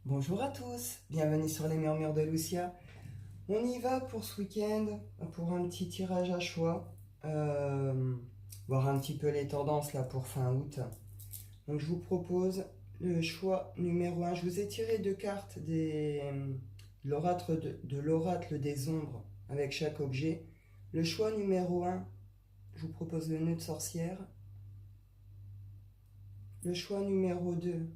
Bonjour à tous, bienvenue sur les murmures de Lucia. On y va pour ce week-end, pour un petit tirage à choix, voir un petit peu les tendances là pour fin août. Donc je vous propose le choix numéro 1. Je vous ai tiré deux cartes de l'oracle des ombres avec chaque objet. Le choix numéro 1, je vous propose le nœud de sorcière. Le choix numéro 2,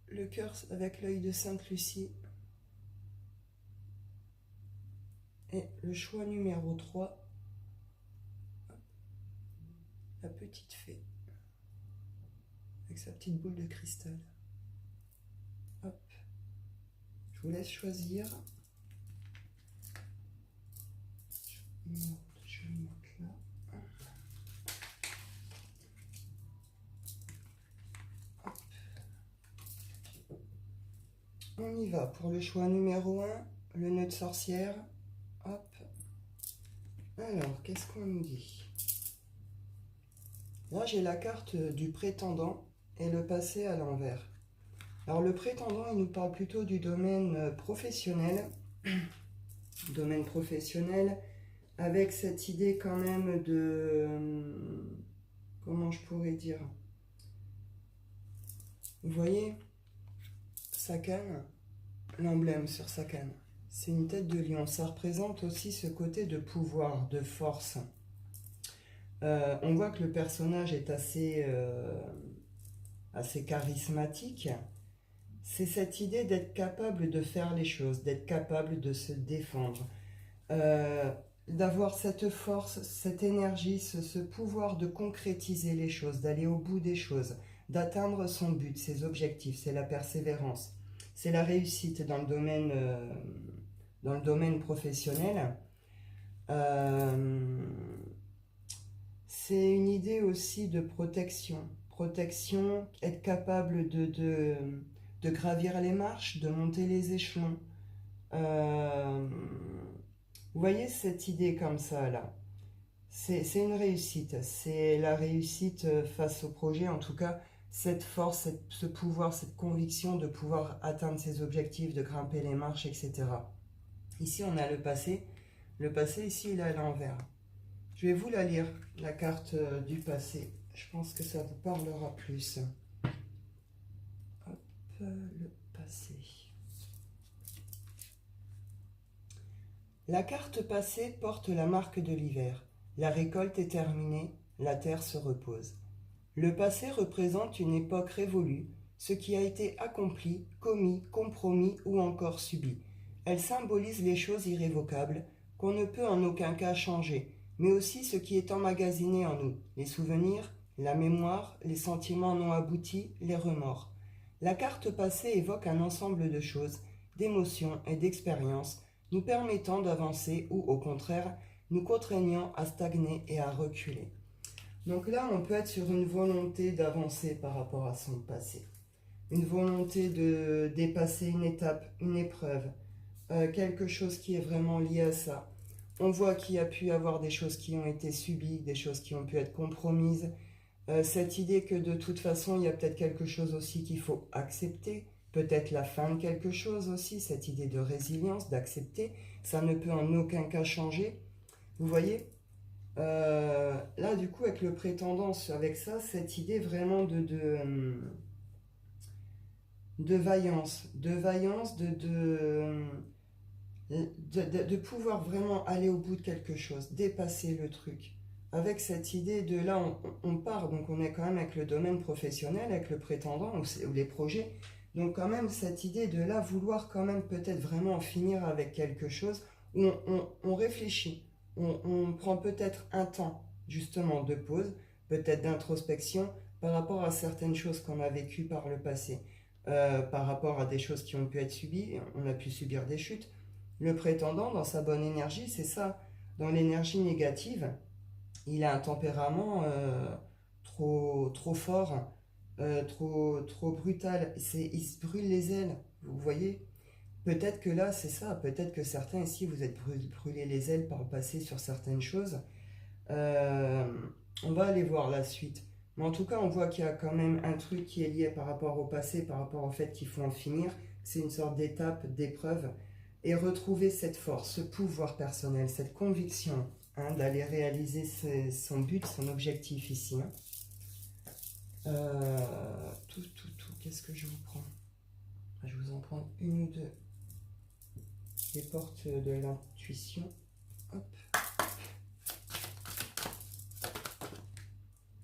le cœur avec l'œil de Sainte Lucie. Et le choix numéro 3, la petite fée, avec sa petite boule de cristal. Hop. Je vous laisse choisir. Je vais le mettre là. Hop. On y va pour le choix numéro 1, le nœud de sorcière. Hop. Alors, qu'est-ce qu'on nous dit? Là, j'ai la carte du prétendant et le passé à l'envers. Alors, le prétendant, il nous parle plutôt du domaine professionnel. Domaine professionnel, avec cette idée quand même de... Comment je pourrais dire? Vous voyez, sa canne, l'emblème sur sa canne, c'est une tête de lion. Ça représente aussi ce côté de pouvoir, de force. On voit que le personnage est assez charismatique. C'est cette idée d'être capable de faire les choses, d'être capable de se défendre, d'avoir cette force, cette énergie, ce pouvoir de concrétiser les choses, d'aller au bout des choses, d'atteindre son but, ses objectifs. C'est la persévérance, c'est la réussite dans le domaine professionnel. C'est une idée aussi de protection. Protection, être capable de gravir les marches, de monter les échelons. Vous voyez cette idée comme ça là. C'est une réussite. C'est la réussite face au projet. En tout cas, cette force, ce pouvoir, cette conviction de pouvoir atteindre ses objectifs, de grimper les marches, etc. Ici, on a le passé. Le passé, ici, il est à l'envers. Je vais vous la lire, la carte du passé. Je pense que ça vous parlera plus. Hop, le passé. La carte passée porte la marque de l'hiver. La récolte est terminée, la terre se repose. Le passé représente une époque révolue, ce qui a été accompli, commis, compromis ou encore subi. Elle symbolise les choses irrévocables qu'on ne peut en aucun cas changer, mais aussi ce qui est emmagasiné en nous, les souvenirs, la mémoire, les sentiments non aboutis, les remords. La carte passée évoque un ensemble de choses, d'émotions et d'expériences, nous permettant d'avancer ou, au contraire, nous contraignant à stagner et à reculer. Donc là, on peut être sur une volonté d'avancer par rapport à son passé. Une volonté de dépasser une étape, une épreuve, quelque chose qui est vraiment lié à ça. On voit qu'il y a pu y avoir des choses qui ont été subies, des choses qui ont pu être compromises. Cette idée que de toute façon, il y a peut-être quelque chose aussi qu'il faut accepter, peut-être la fin de quelque chose aussi, cette idée de résilience, d'accepter, ça ne peut en aucun cas changer. Vous voyez, là du coup avec le prétendant, avec ça, cette idée vraiment de vaillance, de pouvoir vraiment aller au bout de quelque chose, dépasser le truc. Avec cette idée de là, on part, donc on est quand même avec le domaine professionnel, avec le prétendant ou les projets. Donc quand même cette idée de là, vouloir quand même peut-être vraiment en finir avec quelque chose où on réfléchit, on prend peut-être un temps justement de pause, peut-être d'introspection par rapport à certaines choses qu'on a vécues par le passé, par rapport à des choses qui ont pu être subies, on a pu subir des chutes. Le prétendant, dans sa bonne énergie, c'est ça. Dans l'énergie négative, il a un tempérament trop fort, trop brutal. Il se brûle les ailes, vous voyez. Peut-être que là, c'est ça. Peut-être que certains ici, vous êtes brûlés les ailes par le passé sur certaines choses. On va aller voir la suite. Mais en tout cas, on voit qu'il y a quand même un truc qui est lié par rapport au passé, par rapport au fait qu'il faut en finir. C'est une sorte d'étape, d'épreuve. Et retrouver cette force, ce pouvoir personnel, cette conviction d'aller réaliser son but, son objectif ici. Qu'est-ce que je vous prends? Je vous en prends une ou deux. Les portes de l'intuition. Hop.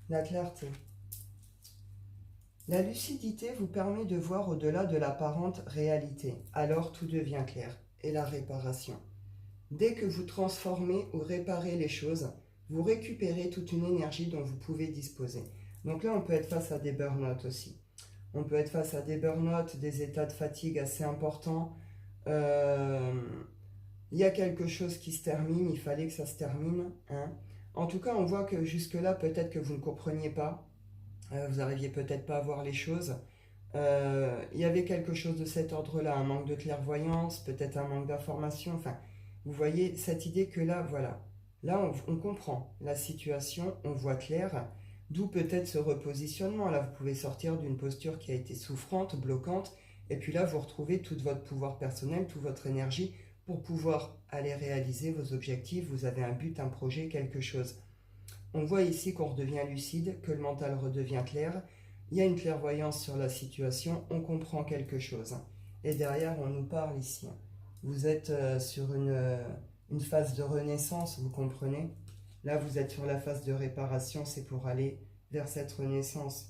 La clarté. La lucidité vous permet de voir au-delà de l'apparente réalité. Alors tout devient clair. Et la réparation. Dès que vous transformez ou réparez les choses, vous récupérez toute une énergie dont vous pouvez disposer. Donc là, on peut être face à des burn-out aussi. On peut être face à des burn-out, des états de fatigue assez importants. Il y a quelque chose qui se termine, il fallait que ça se termine. En tout cas, on voit que jusque-là, peut-être que vous ne compreniez pas. Vous n'arriviez peut-être pas à voir les choses. Il y avait quelque chose de cet ordre-là, un manque de clairvoyance, peut-être un manque d'information. Enfin, vous voyez cette idée que là, voilà. Là, on comprend la situation, on voit clair. D'où peut-être ce repositionnement. Là, vous pouvez sortir d'une posture qui a été souffrante, bloquante. Et puis là, vous retrouvez tout votre pouvoir personnel, toute votre énergie pour pouvoir aller réaliser vos objectifs. Vous avez un but, un projet, quelque chose. On voit ici qu'on redevient lucide, que le mental redevient clair. Il y a une clairvoyance sur la situation, on comprend quelque chose. Et derrière, on nous parle ici. Vous êtes sur une phase de renaissance, vous comprenez? Là, vous êtes sur la phase de réparation, c'est pour aller vers cette renaissance.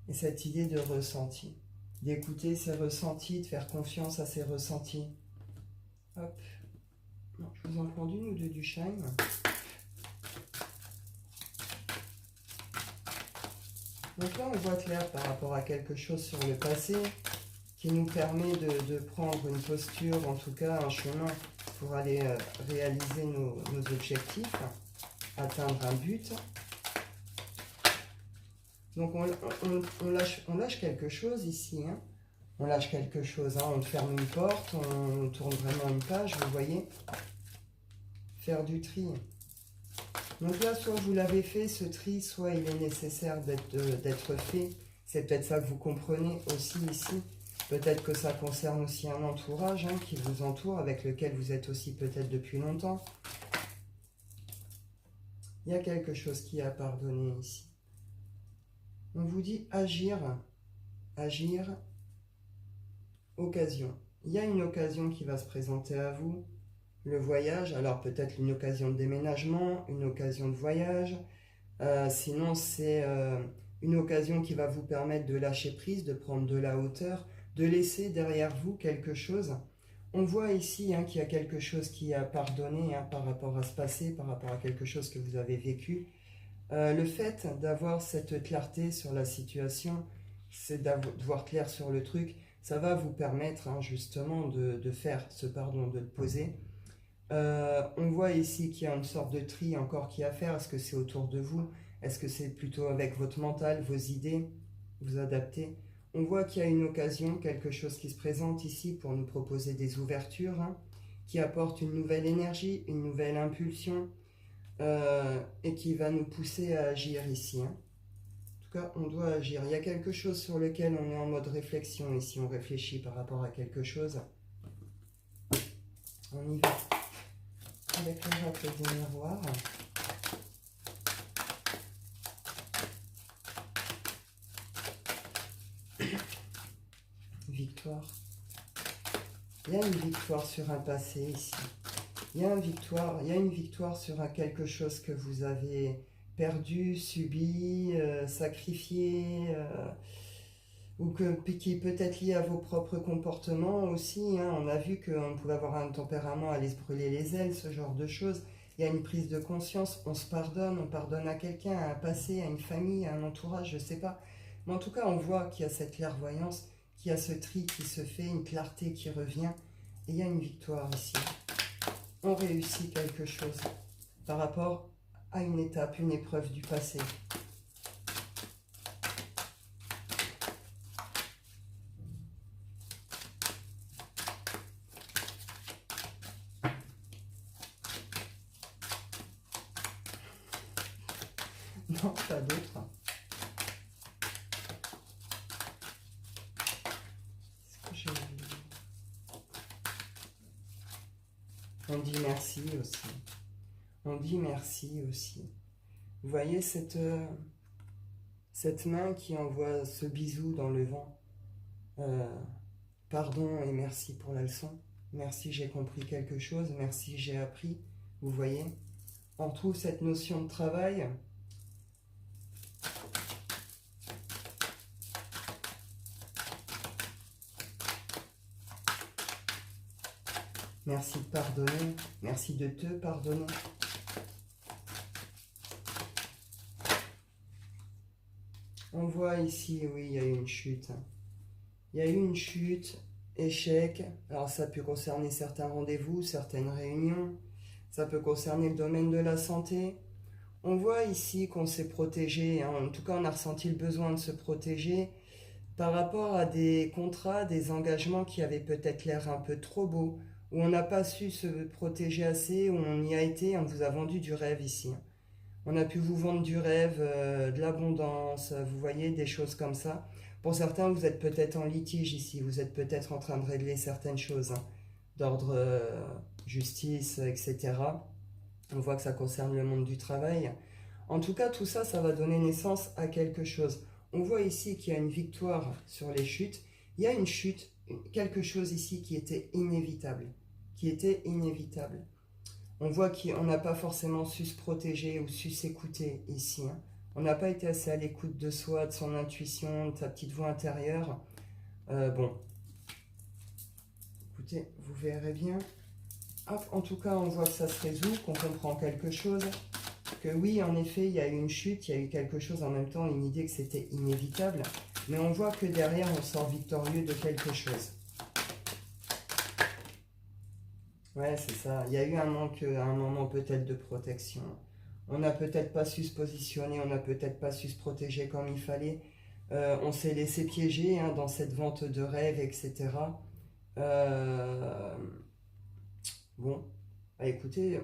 Et cette idée de ressenti, d'écouter ses ressentis, de faire confiance à ses ressentis. Hop. Non, je vous en prends une ou deux du Shine. Donc là, on voit clair par rapport à quelque chose sur le passé qui nous permet de prendre une posture, en tout cas un chemin pour aller réaliser nos objectifs, atteindre un but. Donc on lâche quelque chose ici. On lâche quelque chose. On ferme une porte, on tourne vraiment une page, vous voyez. Faire du tri. Donc là, soit vous l'avez fait, ce tri, soit il est nécessaire d'être fait. C'est peut-être ça que vous comprenez aussi ici. Peut-être que ça concerne aussi un entourage qui vous entoure, avec lequel vous êtes aussi peut-être depuis longtemps. Il y a quelque chose qui est à pardonner ici. On vous dit agir, agir, occasion. Il y a une occasion qui va se présenter à vous. Le voyage, alors peut-être une occasion de déménagement, une occasion de voyage. Sinon, c'est une occasion qui va vous permettre de lâcher prise, de prendre de la hauteur, de laisser derrière vous quelque chose. On voit ici qu'il y a quelque chose qui a pardonné par rapport à ce passé, par rapport à quelque chose que vous avez vécu. Le fait d'avoir cette clarté sur la situation, c'est de voir clair sur le truc, ça va vous permettre justement de faire ce pardon, de le poser. On voit ici qu'il y a une sorte de tri encore qui est à faire. Est-ce que c'est autour de vous? Est-ce que c'est plutôt avec votre mental, vos idées, vous adapter? On voit qu'il y a une occasion, quelque chose qui se présente ici pour nous proposer des ouvertures, qui apporte une nouvelle énergie, une nouvelle impulsion, et qui va nous pousser à agir ici. En tout cas, on doit agir. Il y a quelque chose sur lequel on est en mode réflexion ici, on réfléchit par rapport à quelque chose. On y va. Avec l'oracle des miroirs. Victoire. Il y a une victoire sur un passé ici. Il y a une victoire sur quelque chose que vous avez perdu, subi, sacrifié, ou qui est peut-être lié à vos propres comportements aussi. On a vu qu'on pouvait avoir un tempérament à aller se brûler les ailes, ce genre de choses. Il y a une prise de conscience, on se pardonne, on pardonne à quelqu'un, à un passé, à une famille, à un entourage, je ne sais pas. Mais en tout cas, on voit qu'il y a cette clairvoyance, qu'il y a ce tri qui se fait, une clarté qui revient. Et il y a une victoire ici. On réussit quelque chose par rapport à une étape, une épreuve du passé. Non, pas d'autre. On dit merci aussi. On dit merci aussi. Vous voyez cette main qui envoie ce bisou dans le vent. Pardon et merci pour la leçon. Merci, j'ai compris quelque chose. Merci, j'ai appris. Vous voyez, on trouve cette notion de travail. Merci de pardonner. Merci de te pardonner. On voit ici, oui, il y a eu une chute. Il y a eu une chute, échec. Alors ça peut concerner certains rendez-vous, certaines réunions. Ça peut concerner le domaine de la santé. On voit ici qu'on s'est protégé. En tout cas, on a ressenti le besoin de se protéger par rapport à des contrats, des engagements qui avaient peut-être l'air un peu trop beaux, où on n'a pas su se protéger assez, où on y a été, on vous a vendu du rêve ici. On a pu vous vendre du rêve, de l'abondance, vous voyez, des choses comme ça. Pour certains, vous êtes peut-être en litige ici, vous êtes peut-être en train de régler certaines choses d'ordre justice, etc. On voit que ça concerne le monde du travail. En tout cas, tout ça, ça va donner naissance à quelque chose. On voit ici qu'il y a une victoire sur les chutes. Il y a une chute, quelque chose ici qui était inévitable. On voit qu'on n'a pas forcément su se protéger ou su s'écouter ici. On n'a pas été assez à l'écoute de soi, de son intuition, de sa petite voix intérieure. Bon, écoutez, vous verrez bien. Hop, en tout cas, on voit que ça se résout, qu'on comprend quelque chose. Que oui, en effet, il y a eu une chute, il y a eu quelque chose en même temps, une idée que c'était inévitable. Mais on voit que derrière, on sort victorieux de quelque chose. Ouais, c'est ça. Il y a eu un manque à un moment peut-être de protection. On n'a peut-être pas su se positionner, on n'a peut-être pas su se protéger comme il fallait. On s'est laissé piéger dans cette vente de rêves, etc. Bon, bah, écoutez,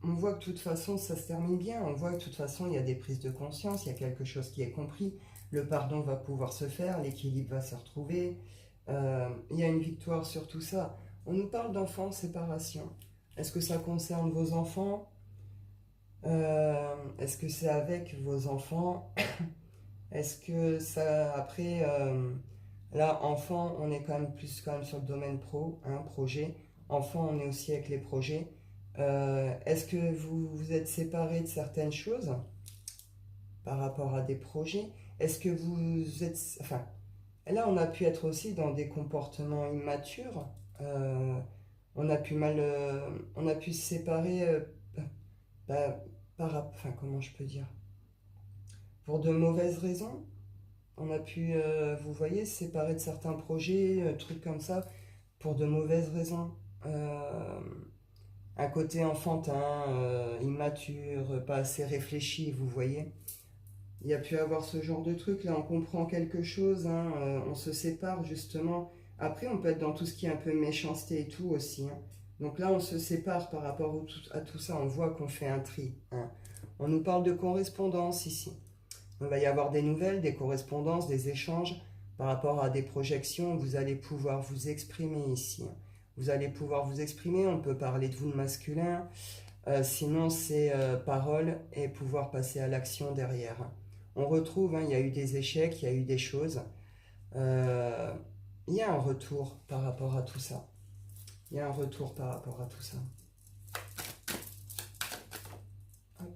on voit que de toute façon ça se termine bien. On voit que de toute façon il y a des prises de conscience, il y a quelque chose qui est compris. Le pardon va pouvoir se faire, l'équilibre va se retrouver. Il y a une victoire sur tout ça. On nous parle d'enfants en séparation. Est-ce que ça concerne vos enfants? Est-ce que c'est avec vos enfants? Est-ce que ça, après, là, enfant, on est quand même plus sur le domaine pro, projet. Enfant, on est aussi avec les projets. Est-ce que vous vous êtes séparés de certaines choses par rapport à des projets? Est-ce que vous êtes... Enfin, là, on a pu être aussi dans des comportements immatures. On a pu se séparer enfin, comment je peux dire? Pour de mauvaises raisons. On a pu, vous voyez, se séparer de certains projets, trucs comme ça, pour de mauvaises raisons. Un côté enfantin, immature, pas assez réfléchi, vous voyez. Il y a pu avoir ce genre de truc, là on comprend quelque chose, on se sépare justement. Après on peut être dans tout ce qui est un peu méchanceté et tout aussi. Donc là on se sépare par rapport à tout ça, on voit qu'on fait un tri. On nous parle de correspondance ici. Il va y avoir des nouvelles, des correspondances, des échanges par rapport à des projections. Vous allez pouvoir vous exprimer ici. Vous allez pouvoir vous exprimer, on peut parler de vous le masculin. Sinon c'est parole et pouvoir passer à l'action derrière. On retrouve, il y a eu des échecs, il y a eu des choses. Il y a un retour par rapport à tout ça. Il y a un retour par rapport à tout ça. Hop.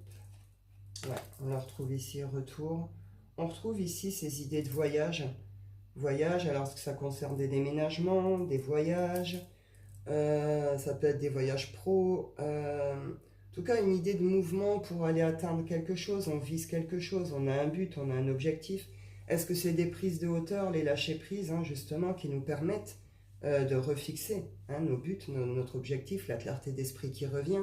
Ouais, on le retrouve ici, retour. On retrouve ici ces idées de voyage. Voyage, alors que ça concerne des déménagements, des voyages. Ça peut être des voyages pro. En tout cas, une idée de mouvement pour aller atteindre quelque chose, on vise quelque chose, on a un but, on a un objectif. Est-ce que c'est des prises de hauteur, les lâcher prises, justement, qui nous permettent de refixer nos buts, notre objectif, la clarté d'esprit qui revient.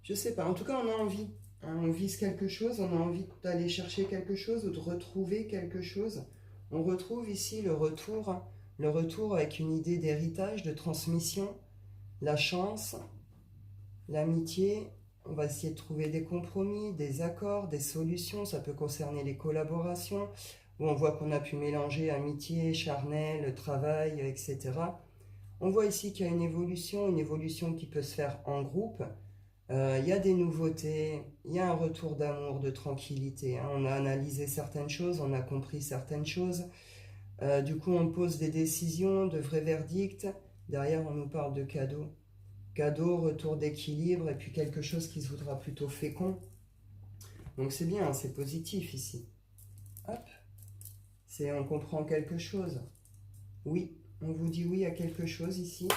Je sais pas, en tout cas, on a envie. On vise quelque chose, on a envie d'aller chercher quelque chose ou de retrouver quelque chose. On retrouve ici le retour Le retour avec une idée d'héritage, de transmission, la chance, l'amitié. On va essayer de trouver des compromis, des accords, des solutions. Ça peut concerner les collaborations, où on voit qu'on a pu mélanger amitié, charnel, travail, etc. On voit ici qu'il y a une évolution qui peut se faire en groupe. Il y a des nouveautés, il y a un retour d'amour, de tranquillité, hein. On a analysé certaines choses, on a compris certaines choses. Du coup, on pose des décisions, de vrais verdicts. Derrière, on nous parle de cadeaux. Cadeau, retour d'équilibre, et puis quelque chose qui se voudra plutôt fécond. Donc c'est bien, hein, c'est positif ici. Hop, on comprend quelque chose. Oui, on vous dit oui à quelque chose ici.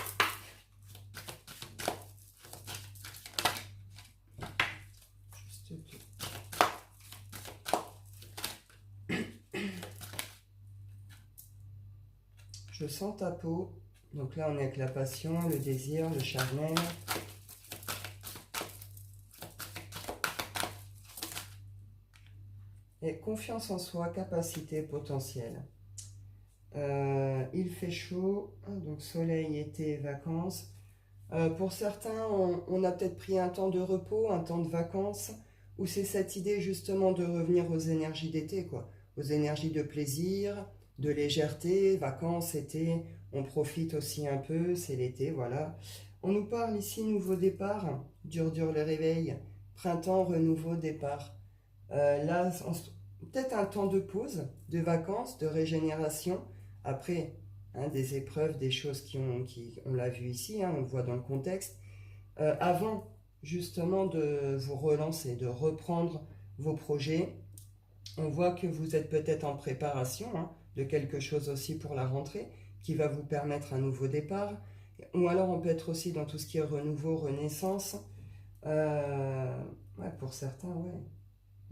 Je sens ta peau. Donc là, on est avec la passion, le désir, le charnel. Et confiance en soi, capacité, potentiel. Il fait chaud, donc soleil, été, vacances. Pour certains, on a peut-être pris un temps de repos, un temps de vacances, où c'est cette idée justement de revenir aux énergies d'été, quoi. Aux énergies de plaisir, de légèreté, vacances, été, on profite aussi un peu, c'est l'été, voilà. On nous parle ici nouveau départ, dur le réveil, printemps, renouveau, départ. Là, peut-être un temps de pause, de vacances, de régénération, après hein, des épreuves, des choses on l'a vu ici, hein, on le voit dans le contexte, avant justement de vous relancer, de reprendre vos projets. On voit que vous êtes peut-être en préparation hein, de quelque chose aussi pour la rentrée qui va vous permettre un nouveau départ. Ou alors on peut être aussi dans tout ce qui est renouveau, renaissance. Ouais, pour certains, ouais.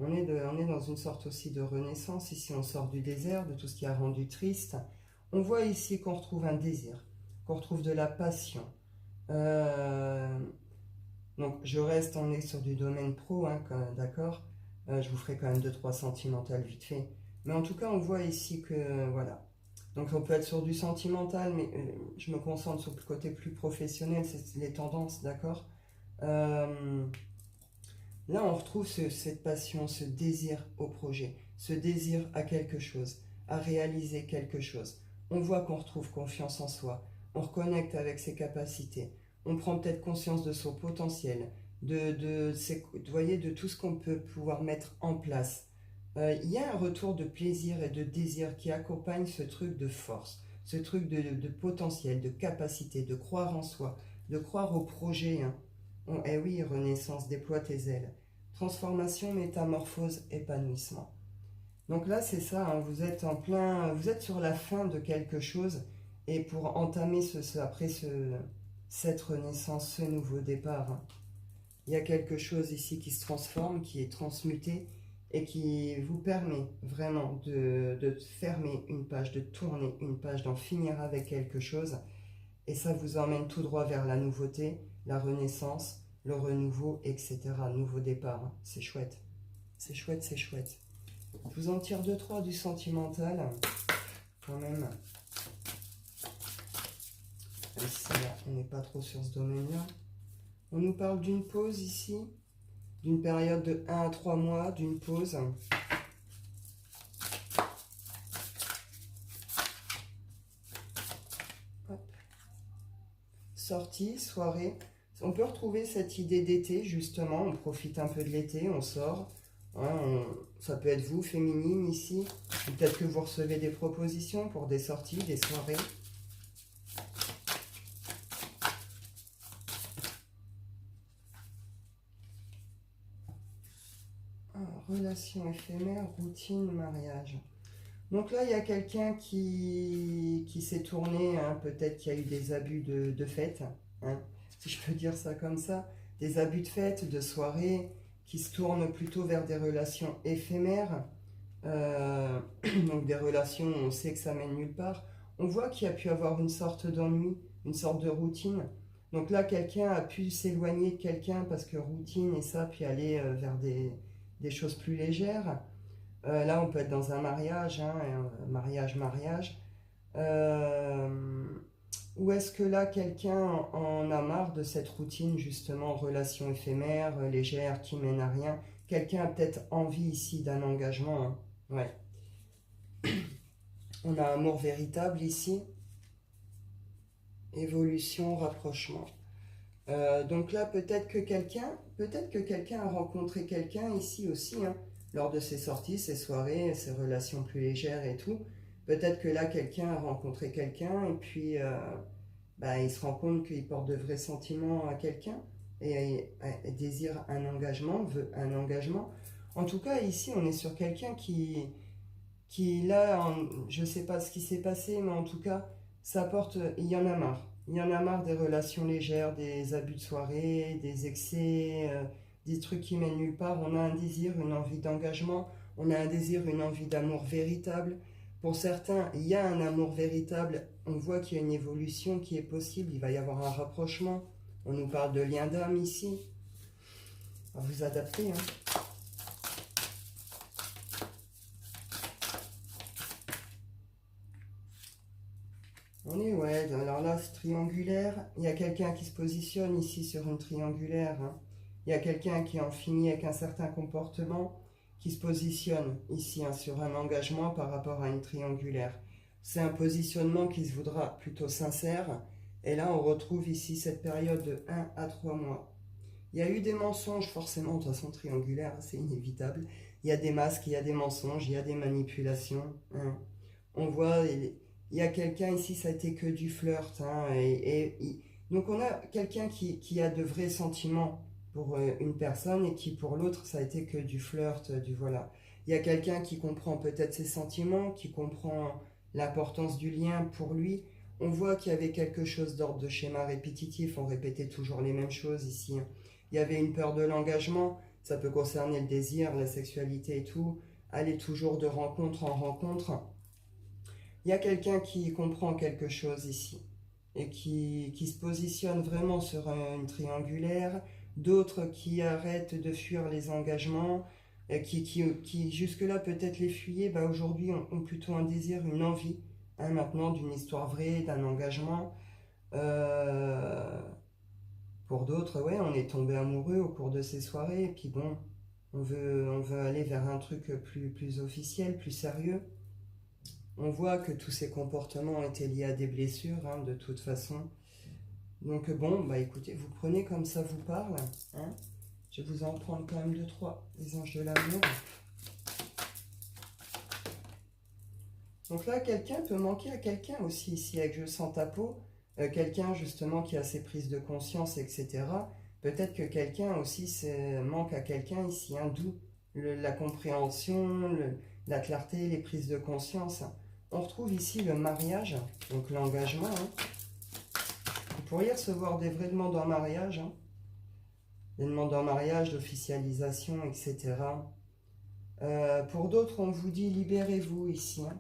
On est dans une sorte aussi de renaissance. Ici, on sort du désert, de tout ce qui a rendu triste. On voit ici qu'on retrouve un désir, qu'on retrouve de la passion. Donc, on est sur du domaine pro, hein, d'accord. Je vous ferai quand même 2-3 sentimentales vite fait. Mais en tout cas, on voit ici que, voilà. Donc, on peut être sur du sentimental, mais je me concentre sur le côté plus professionnel, c'est les tendances, d'accord. Là, on retrouve cette passion, ce désir au projet, ce désir à quelque chose, à réaliser quelque chose. On voit qu'on retrouve confiance en soi, on reconnecte avec ses capacités, on prend peut-être conscience de son potentiel, de tout ce qu'on peut pouvoir mettre en place. Il y a un retour de plaisir et de désir qui accompagne ce truc de force, ce truc de potentiel, de capacité, de croire en soi, de croire au projet, hein. Eh oui, Renaissance, déploie tes ailes. Transformation, métamorphose, épanouissement. Donc là, c'est ça, hein, vous êtes sur la fin de quelque chose et pour entamer cette renaissance, ce nouveau départ, hein, il y a quelque chose ici qui se transforme, qui est transmuté et qui vous permet vraiment de fermer une page, de tourner une page, d'en finir avec quelque chose. Et ça vous emmène tout droit vers la nouveauté, la renaissance, le renouveau, etc. Nouveau départ, hein. C'est chouette. C'est chouette, c'est chouette. Je vous en tire 2-3 du sentimental, quand même. Ici, là, on n'est pas trop sur ce domaine-là. On nous parle d'une pause ici, d'une période de 1 à 3 mois, d'une pause. Hop. Sortie, soirée. On peut retrouver cette idée d'été, justement. On profite un peu de l'été, on sort. Hein, ça peut être vous, féminine, ici. Peut-être que vous recevez des propositions pour des sorties, des soirées. Relation éphémère, routine, mariage. Donc là, il y a quelqu'un qui s'est tourné, hein, peut-être qu'il y a eu des abus de fête, hein, si je peux dire ça comme ça, des abus de fête, de soirée, qui se tournent plutôt vers des relations éphémères, donc des relations où on sait que ça mène nulle part. On voit qu'il y a pu avoir une sorte d'ennui, une sorte de routine. Donc là, quelqu'un a pu s'éloigner de quelqu'un parce que routine et ça, puis aller vers des choses plus légères. Là, on peut être dans un mariage, hein, mariage. Euh, ou est-ce que là, quelqu'un en a marre de cette routine, justement, relation éphémère, légère, qui mène à rien? Quelqu'un a peut-être envie ici d'un engagement, hein. Ouais. On a amour véritable ici, évolution, rapprochement. Donc là, peut-être que quelqu'un a rencontré quelqu'un ici aussi, hein, lors de ses sorties, ses soirées, ses relations plus légères et tout. Peut-être que là, quelqu'un a rencontré quelqu'un et puis bah, il se rend compte qu'il porte de vrais sentiments à quelqu'un et désire un engagement, veut un engagement. En tout cas, ici, on est sur quelqu'un qui là, je ne sais pas ce qui s'est passé, mais en tout cas, ça porte, il y en a marre. Il y en a marre des relations légères, des abus de soirée, des excès, des trucs qui mènent nulle part. On a un désir, une envie d'engagement, on a un désir, une envie d'amour véritable. Pour certains, il y a un amour véritable, on voit qu'il y a une évolution qui est possible, il va y avoir un rapprochement. On nous parle de lien d'âme ici. À vous adapter, hein. On est, ouais, alors là, c'est triangulaire. Il y a quelqu'un qui se positionne ici sur une triangulaire, hein. Il y a quelqu'un qui en finit avec un certain comportement, qui se positionne ici, hein, sur un engagement par rapport à une triangulaire. C'est un positionnement qui se voudra plutôt sincère. Et là, on retrouve ici cette période de 1 à 3 mois. Il y a eu des mensonges, forcément, de toute façon triangulaire, c'est inévitable. Il y a des masques, il y a des mensonges, il y a des manipulations, hein. On voit, il y a quelqu'un ici, ça a été que du flirt, hein, donc on a quelqu'un qui a de vrais sentiments pour une personne et qui pour l'autre, ça a été que du flirt, du voilà. Il y a quelqu'un qui comprend peut-être ses sentiments, qui comprend l'importance du lien pour lui. On voit qu'il y avait quelque chose d'ordre de schéma répétitif, on répétait toujours les mêmes choses ici, hein. Il y avait une peur de l'engagement, ça peut concerner le désir, la sexualité et tout, aller toujours de rencontre en rencontre. Il y a quelqu'un qui comprend quelque chose ici et qui se positionne vraiment sur une triangulaire, d'autres qui arrêtent de fuir les engagements, qui jusque-là peut-être les fuyaient, bah aujourd'hui ont plutôt un désir, une envie, hein, maintenant d'une histoire vraie, d'un engagement. Euh, pour d'autres, ouais, on est tombé amoureux au cours de ces soirées, et puis bon, on veut aller vers un truc plus officiel, plus sérieux. On voit que tous ces comportements ont été liés à des blessures, hein, de toute façon. Donc bon, bah écoutez, vous prenez comme ça vous parle, hein. Je vais vous en prendre quand même deux, trois, les anges de l'amour. Donc là, quelqu'un peut manquer à quelqu'un aussi, ici, avec Je sens ta peau. Quelqu'un, justement, qui a ses prises de conscience, etc. Peut-être que quelqu'un aussi manque à quelqu'un ici, hein, d'où la compréhension, la clarté, les prises de conscience. On retrouve ici le mariage, donc l'engagement, hein. Vous pourriez recevoir des vraies demandes en mariage, hein. Des demandes en mariage, d'officialisation, etc. Pour d'autres, on vous dit libérez-vous ici, hein.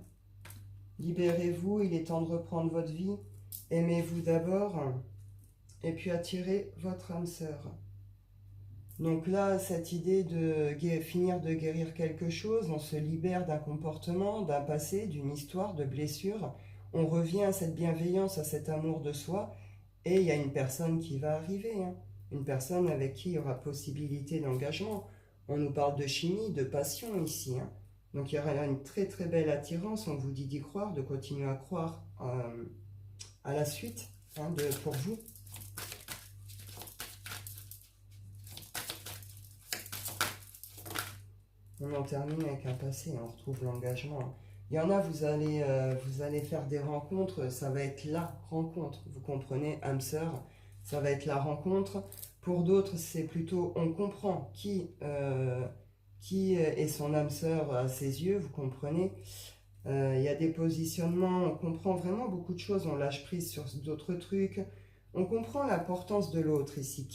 Libérez-vous, il est temps de reprendre votre vie. Aimez-vous d'abord et puis attirez votre âme sœur. Donc là, cette idée de finir de guérir quelque chose, on se libère d'un comportement, d'un passé, d'une histoire, de blessures. On revient à cette bienveillance, à cet amour de soi. Et il y a une personne qui va arriver, hein. Une personne avec qui il y aura possibilité d'engagement. On nous parle de chimie, de passion ici, hein. Donc il y aura une très très belle attirance. On vous dit d'y croire, de continuer à croire à la suite, hein, pour vous. On en termine avec un passé, on retrouve l'engagement. Il y en a, vous allez faire des rencontres, ça va être la rencontre, vous comprenez, âme sœur, ça va être la rencontre. Pour d'autres, c'est plutôt, on comprend qui est son âme sœur à ses yeux, vous comprenez. Il y a des positionnements, on comprend vraiment beaucoup de choses, on lâche prise sur d'autres trucs. On comprend l'importance de l'autre ici,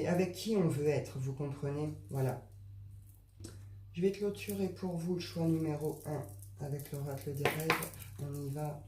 avec qui on veut être, vous comprenez, voilà. Je vais clôturer pour vous le choix numéro 1 avec l'oracle des rêves. On y va.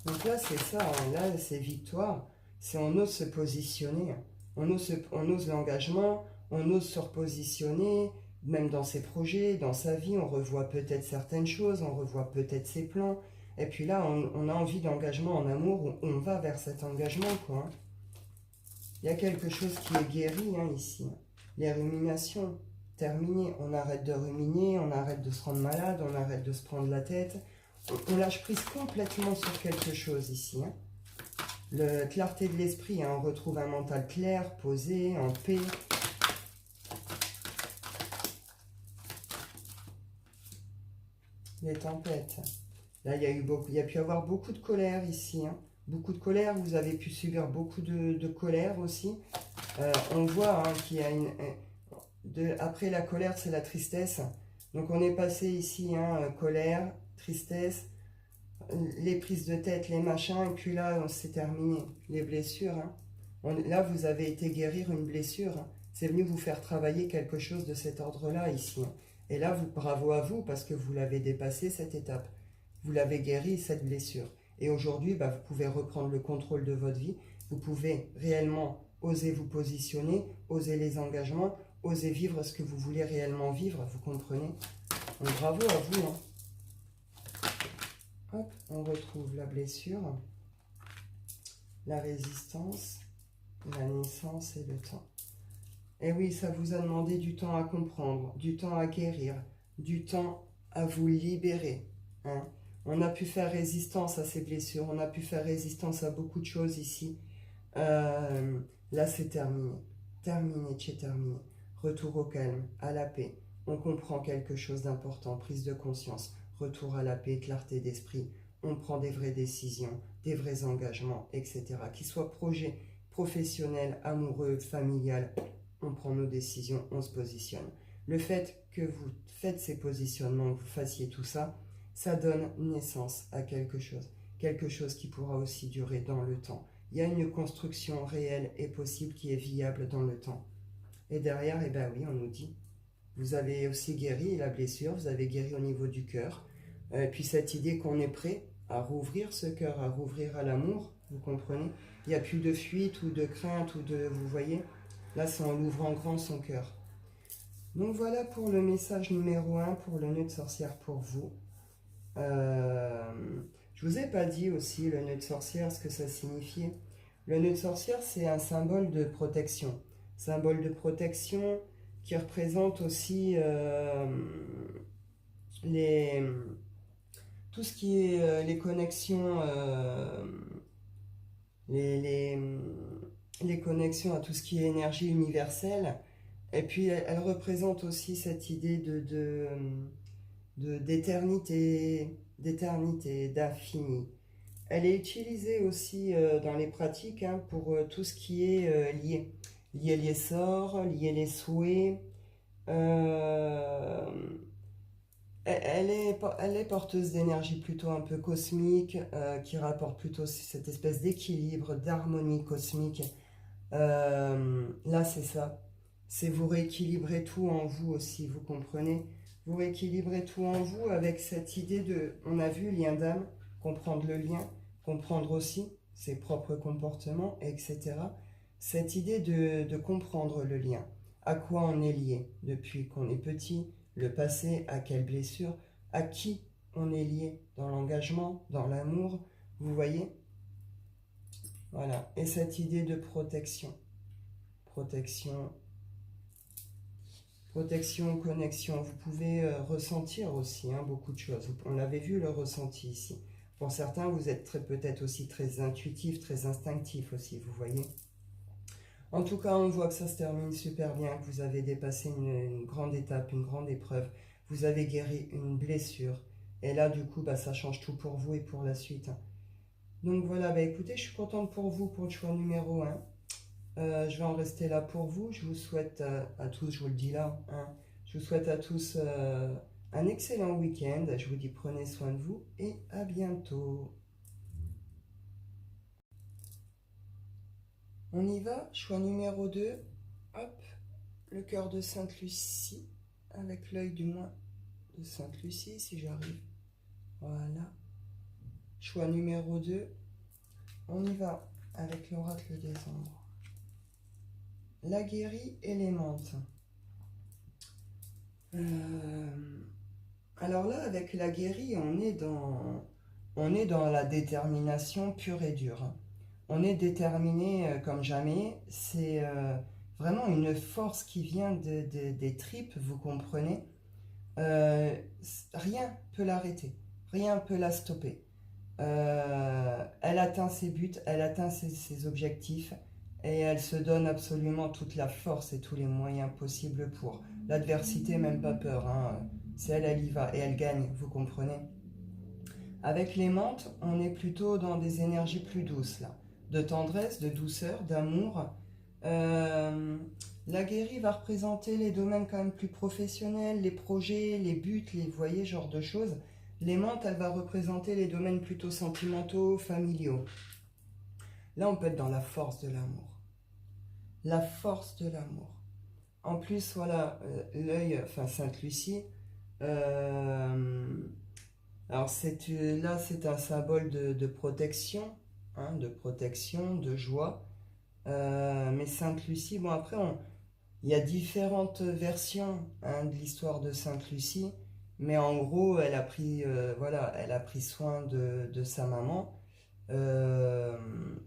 Donc là, c'est ça, hein. Là, c'est victoire. C'est on ose se positionner. on ose l'engagement, on ose se repositionner, même dans ses projets, dans sa vie, on revoit peut-être certaines choses, on revoit peut-être ses plans. Et puis là, on a envie d'engagement en amour, on va vers cet engagement, quoi. Il y a quelque chose qui est guéri, hein, ici. Les ruminations, terminées. On arrête de ruminer, on arrête de se rendre malade, on arrête de se prendre la tête. On lâche prise complètement sur quelque chose ici, hein. La clarté de l'esprit, hein, on retrouve un mental clair, posé, en paix. Les tempêtes. Là, il y a pu y avoir beaucoup de colère ici, hein. Beaucoup de colère, vous avez pu subir beaucoup de colère aussi. On voit, hein, qu'il y a après la colère, c'est la tristesse. Donc on est passé ici, hein, colère, tristesse, les prises de tête, les machins, et puis là, c'est terminé. Les blessures, hein. Là, vous avez été guérir une blessure, hein. C'est venu vous faire travailler quelque chose de cet ordre-là ici, hein. Et là, bravo à vous, parce que vous l'avez dépassé, cette étape. Vous l'avez guéri, cette blessure. Et aujourd'hui, bah, vous pouvez reprendre le contrôle de votre vie. Vous pouvez réellement oser vous positionner, oser les engagements, oser vivre ce que vous voulez réellement vivre, vous comprenez? Donc, bravo à vous, hein. Hop, on retrouve la blessure, la résistance, la naissance et le temps. Et oui, ça vous a demandé du temps à comprendre, du temps à guérir, du temps à vous libérer, hein. On a pu faire résistance à ces blessures, on a pu faire résistance à beaucoup de choses ici. Là, c'est terminé. Terminé, c'est terminé. Retour au calme, à la paix. On comprend quelque chose d'important, prise de conscience, retour à la paix, clarté d'esprit. On prend des vraies décisions, des vrais engagements, etc. Qu'ils soient projets professionnels, amoureux, familial, on prend nos décisions, on se positionne. Le fait que vous faites ces positionnements, que vous fassiez tout ça, ça donne naissance à quelque chose qui pourra aussi durer dans le temps. Il y a une construction réelle et possible qui est viable dans le temps. Et derrière, eh ben oui, on nous dit, vous avez aussi guéri la blessure, vous avez guéri au niveau du cœur. Puis cette idée qu'on est prêt à rouvrir ce cœur, à rouvrir à l'amour, vous comprenez? Il n'y a plus de fuite ou de crainte ou de, vous voyez? Là, c'est en ouvrant grand son cœur. Donc voilà pour le message numéro 1, pour le nœud de sorcière pour vous. Je vous ai pas dit aussi le nœud de sorcière, ce que ça signifiait. Le nœud de sorcière, c'est un symbole de protection. Symbole de protection qui représente aussi les, tout ce qui est les connexions, les, les, les connexions à tout ce qui est énergie universelle. Et puis elle représente aussi cette idée d'éternité, d'infini. Elle est utilisée aussi dans les pratiques, hein, pour tout ce qui est lié. Lier les sorts, lier les souhaits. Euh, elle est porteuse d'énergie plutôt un peu cosmique, qui rapporte plutôt cette espèce d'équilibre, d'harmonie cosmique. Là, c'est ça. C'est vous rééquilibrer tout en vous aussi, vous comprenez? Vous rééquilibrez tout en vous avec cette idée de, on a vu, lien d'âme, comprendre le lien, comprendre aussi ses propres comportements, etc. Cette idée de comprendre le lien, à quoi on est lié depuis qu'on est petit, le passé, à quelle blessure, à qui on est lié dans l'engagement, dans l'amour, vous voyez? Voilà, et cette idée de protection, protection, connexion, vous pouvez ressentir aussi, hein, beaucoup de choses. On l'avait vu, le ressenti ici. Pour certains, vous êtes peut-être aussi très intuitif, très instinctif aussi, vous voyez. En tout cas, on voit que ça se termine super bien, que vous avez dépassé une grande étape, une grande épreuve. Vous avez guéri une blessure. Et là, du coup, bah, ça change tout pour vous et pour la suite. Donc voilà, bah, écoutez, je suis contente pour vous pour le choix numéro 1. Je vais en rester là pour vous. Je vous souhaite à tous, je vous le dis là, hein, je vous souhaite à tous un excellent week-end. Je vous dis prenez soin de vous et à bientôt. On y va, choix numéro 2. Hop, le cœur de Sainte-Lucie, avec l'œil du moins de Sainte-Lucie, si j'arrive. Voilà. Choix numéro 2. On y va avec l'oracle des ombres. la guérie et les menthes. Alors là, avec la guérie, on est dans la détermination pure et dure. On est déterminé comme jamais. C'est vraiment une force qui vient des tripes, vous comprenez. Euh, Rien peut l'arrêter, rien peut la stopper. Elle atteint ses buts, elle atteint ses objectifs et elle se donne absolument toute la force et tous les moyens possibles pour. L'adversité, même pas peur, hein. C'est elle, elle y va et elle gagne, vous comprenez. Avec les menthes, on est plutôt dans des énergies plus douces, là. De tendresse, de douceur, d'amour. Euh, la guérie va représenter les domaines quand même plus professionnels, les projets, les buts, les vous voyez, genre de choses. Les menthes, elle va représenter les domaines plutôt sentimentaux, familiaux. Là, on peut être dans la force de l'amour. La force de l'amour. En plus, voilà, l'œil, enfin Sainte-Lucie, euh, alors là, c'est un symbole de protection, de joie. Mais Sainte Lucie, bon après, il y a différentes versions hein, de l'histoire de Sainte Lucie, mais en gros, voilà, elle a pris soin de sa maman,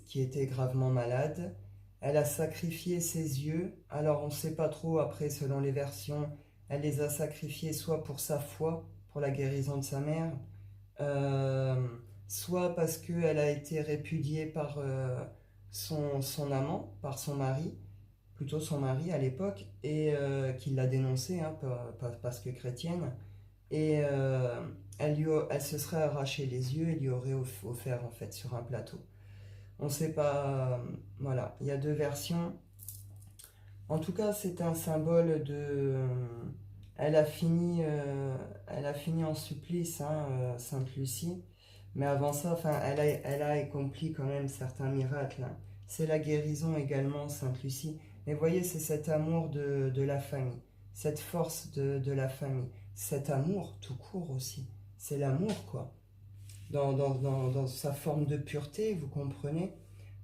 qui était gravement malade. Elle a sacrifié ses yeux. Alors on ne sait pas trop après, selon les versions, elle les a sacrifiés soit pour sa foi, pour la guérison de sa mère, euh, soit parce qu'elle a été répudiée par son amant, par son mari, plutôt son mari à l'époque, et qui l'a dénoncée hein, parce que chrétienne, et elle se serait arraché les yeux et lui aurait offert en fait sur un plateau. On ne sait pas, voilà, il y a deux versions. En tout cas, c'est un symbole de... elle a fini en supplice, hein, Sainte Lucie. Mais avant ça, enfin, elle a accompli quand même certains miracles, hein. C'est la guérison également, Sainte Lucie. Mais voyez, c'est cet amour de la famille, cette force de la famille, cet amour tout court aussi. C'est l'amour, quoi. Dans sa forme de pureté, vous comprenez?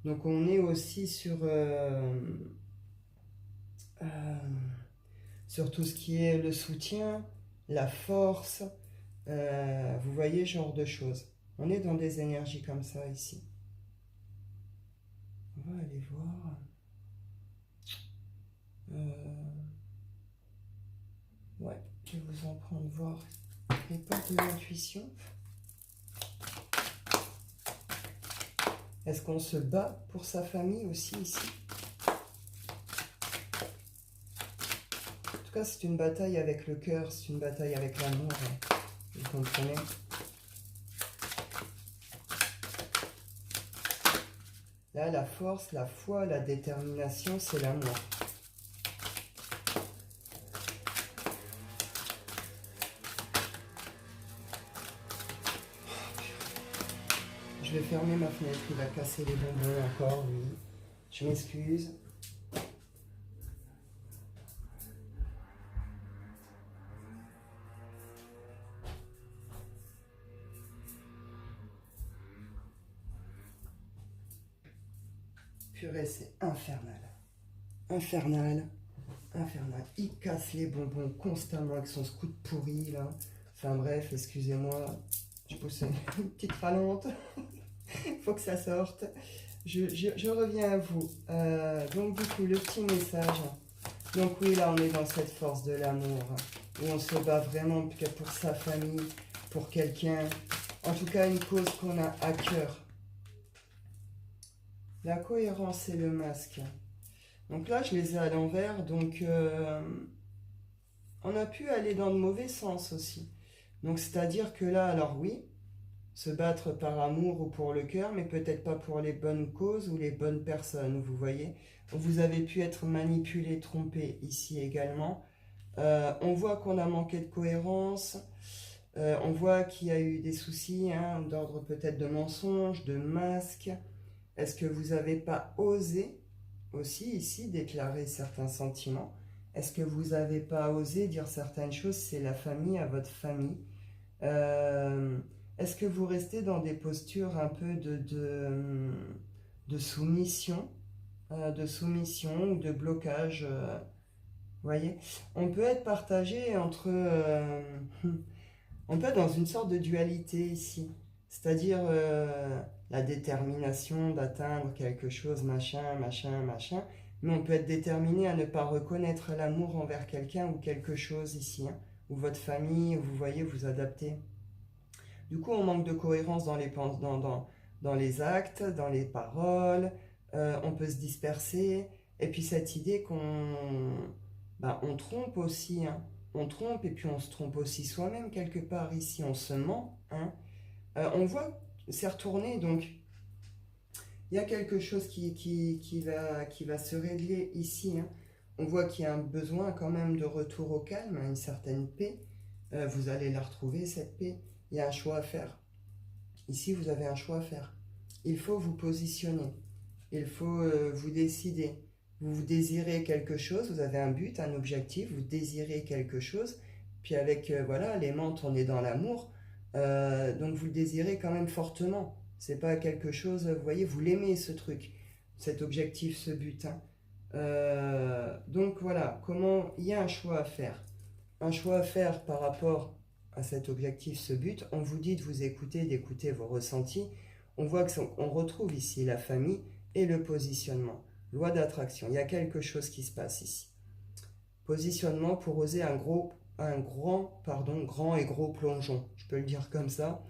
Donc on est aussi euh, sur tout ce qui est le soutien, la force, vous voyez, genre de choses. On est dans des énergies comme ça ici. On va aller voir. Euh, ouais, je vais vous en prendre voir les portes de l'intuition. Est-ce qu'on se bat pour sa famille aussi ici? En tout cas, c'est une bataille avec le cœur, c'est une bataille avec l'amour. Hein. Vous comprenez? Là, la force, la foi, la détermination, c'est l'amour. Je vais fermer ma fenêtre, il va casser les bonbons encore, lui. Je m'excuse. Purée, c'est infernal. Infernal. Infernal. Il casse les bonbons constamment avec son scout pourri, là. Enfin bref, excusez-moi. Je pousse une petite rallonge. Faut que ça sorte. Je reviens à vous. Donc du coup, le petit message. Donc oui, là, on est dans cette force de l'amour, où on se bat vraiment pour sa famille, pour quelqu'un. En tout cas, une cause qu'on a à cœur. La cohérence et le masque. Donc là, je les ai à l'envers, donc on a pu aller dans le mauvais sens aussi. Donc c'est-à-dire que là, alors oui, se battre par amour ou pour le cœur, mais peut-être pas pour les bonnes causes ou les bonnes personnes, vous voyez. Vous avez pu être manipulé, trompé ici également. On voit qu'on a manqué de cohérence, on voit qu'il y a eu des soucis hein, d'ordre peut-être de mensonges, de masques. Est-ce que vous n'avez pas osé aussi ici déclarer certains sentiments? Est-ce que vous n'avez pas osé dire certaines choses? C'est la famille à votre famille. Euh, Est-ce que vous restez dans des postures un peu de soumission? de soumission ou de blocage. Vous voyez, on peut être partagé entre... on peut être dans une sorte de dualité ici. C'est-à-dire la détermination d'atteindre quelque chose, machin, machin, machin. Mais on peut être déterminé à ne pas reconnaître l'amour envers quelqu'un ou quelque chose ici. Hein, ou votre famille, vous voyez, vous adaptez. Du coup, on manque de cohérence dans les actes, dans les paroles. On peut se disperser. Et puis cette idée on trompe aussi. Hein. On trompe et puis on se trompe aussi soi-même quelque part ici. On se ment. Hein. On voit, c'est retourné. Donc, il y a quelque chose qui va se régler ici. Hein. On voit qu'il y a un besoin quand même de retour au calme, une certaine paix. Vous allez la retrouver, cette paix. Il y a un choix à faire. Ici, vous avez un choix à faire. Il faut vous positionner. Il faut vous décider. Vous désirez quelque chose, vous avez un but, un objectif, vous désirez quelque chose. Puis avec, voilà, l'aimant, on est dans l'amour. Donc vous le désirez quand même fortement. C'est pas quelque chose, vous voyez, vous l'aimez ce truc, cet objectif, ce but. Hein. Donc voilà, comment il y a un choix à faire. Un choix à faire par rapport à cet objectif, ce but. On vous dit de vous écouter, d'écouter vos ressentis. On voit qu'on retrouve ici la famille et le positionnement. Loi d'attraction, il y a quelque chose qui se passe ici. Positionnement pour oser grand et gros plongeon. Je peux le dire comme ça.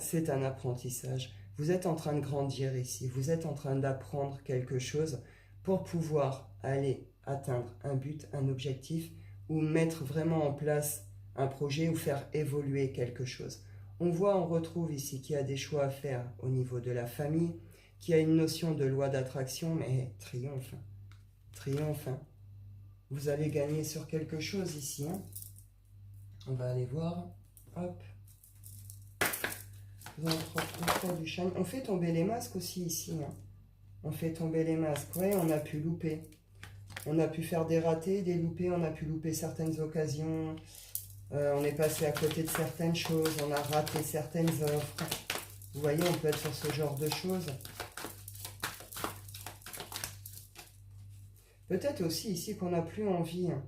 C'est un apprentissage. Vous êtes en train de grandir ici. Vous êtes en train d'apprendre quelque chose pour pouvoir aller atteindre un but, un objectif ou mettre vraiment en place un projet ou faire évoluer quelque chose. On retrouve ici qu'il y a des choix à faire au niveau de la famille, qu'il y a une notion de loi d'attraction, mais triomphe. Triomphe. Hein. Vous allez gagner sur quelque chose ici. Hein. On va aller voir. Hop. Du chêne. On fait tomber les masques aussi ici. Hein. On fait tomber les masques. Ouais, on a pu louper. On a pu faire des ratés, des loupés. On a pu louper certaines occasions. On est passé à côté de certaines choses. On a raté certaines offres. Vous voyez, on peut être sur ce genre de choses. Peut-être aussi ici qu'on n'a plus envie. Hein.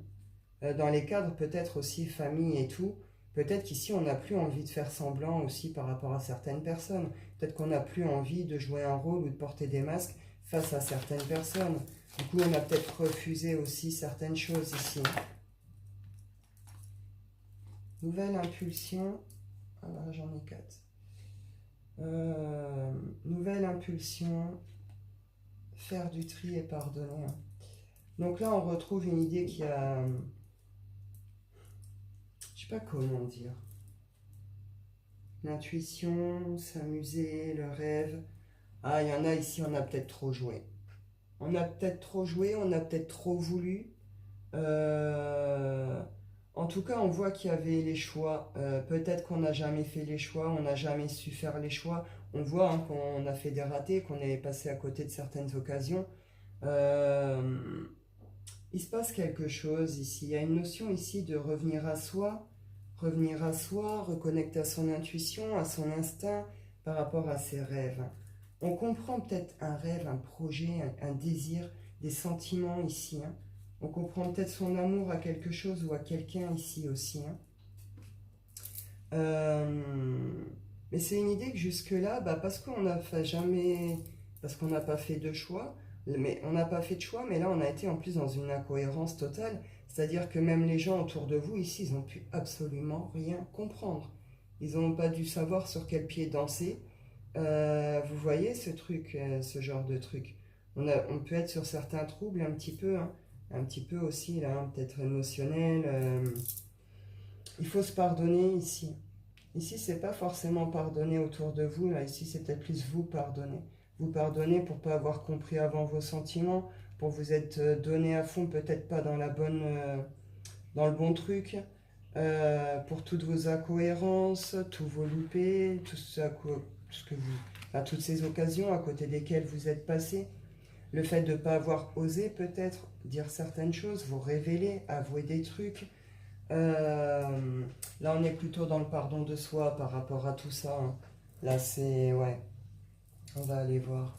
Dans les cadres, peut-être aussi famille et tout. Peut-être qu'ici, on n'a plus envie de faire semblant aussi par rapport à certaines personnes. Peut-être qu'on n'a plus envie de jouer un rôle ou de porter des masques face à certaines personnes. Du coup, on a peut-être refusé aussi certaines choses ici. Nouvelle impulsion. Alors, j'en ai 4. Nouvelle impulsion. Faire du tri et pardonner. Donc là, on retrouve une idée qui a... Je sais pas comment dire. L'intuition, s'amuser, le rêve. Ah, il y en a ici, on a peut-être trop joué. On a peut-être trop joué, on a peut-être trop voulu. En tout cas, on voit qu'il y avait les choix. Peut-être qu'on n'a jamais fait les choix, on n'a jamais su faire les choix. On voit hein, qu'on a fait des ratés, qu'on est passé à côté de certaines occasions. Il se passe quelque chose ici. Il y a une notion ici de revenir à soi, reconnecter à son intuition, à son instinct par rapport à ses rêves. On comprend peut-être un rêve, un projet, un désir, des sentiments ici. Hein. On comprend peut-être son amour à quelque chose ou à quelqu'un ici aussi. Hein. Mais c'est une idée que jusque-là, parce qu'on n'a pas fait de choix, mais on n'a pas fait de choix, mais là on a été en plus dans une incohérence totale. C'est-à-dire que même les gens autour de vous ici, ils n'ont pu absolument rien comprendre. Ils n'ont pas dû savoir sur quel pied danser. Vous voyez ce truc, ce genre de truc. On peut être sur certains troubles un petit peu, hein, un petit peu aussi là, hein, peut-être émotionnel. Il faut se pardonner ici. Ici, c'est pas forcément pardonner autour de vous. Là, ici, c'est peut-être plus vous pardonner. Vous pardonner pour pas avoir compris avant vos sentiments, pour vous être donné à fond, peut-être pas dans dans le bon truc, pour toutes vos incohérences, tous vos loupés, toutes ces occasions à côté desquelles vous êtes passé. Le fait de ne pas avoir osé peut-être dire certaines choses, vous révéler, avouer des trucs. Là, on est plutôt dans le pardon de soi par rapport à tout ça. Hein. Là, c'est... Ouais. On va aller voir.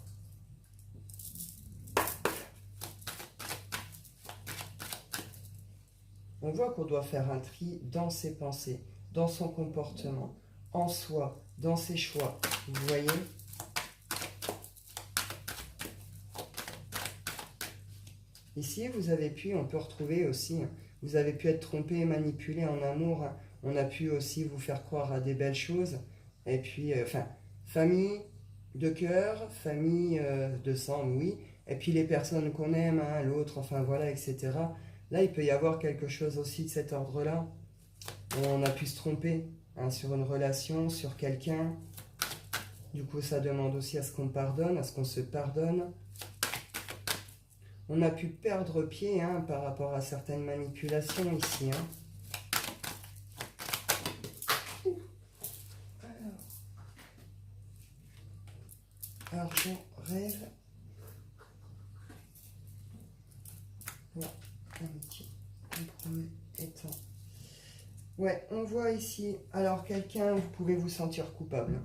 On voit qu'on doit faire un tri dans ses pensées, dans son comportement, en soi, dans ses choix. Vous voyez? Ici, vous avez pu, on peut retrouver aussi, vous avez pu être trompé et manipulé en amour. On a pu aussi vous faire croire à des belles choses. Et puis, enfin, famille de cœur, famille de sang, oui. Et puis les personnes qu'on aime, hein, l'autre, enfin voilà, etc. Là, il peut y avoir quelque chose aussi de cet ordre-là. On a pu se tromper hein, sur une relation, sur quelqu'un. Du coup, ça demande aussi à ce qu'on pardonne, à ce qu'on se pardonne. On a pu perdre pied hein, par rapport à certaines manipulations ici. Hein. Alors, argent, rêve. Ouais, amitié, compromis, étant. Ouais, on voit ici, alors quelqu'un, vous pouvez vous sentir coupable.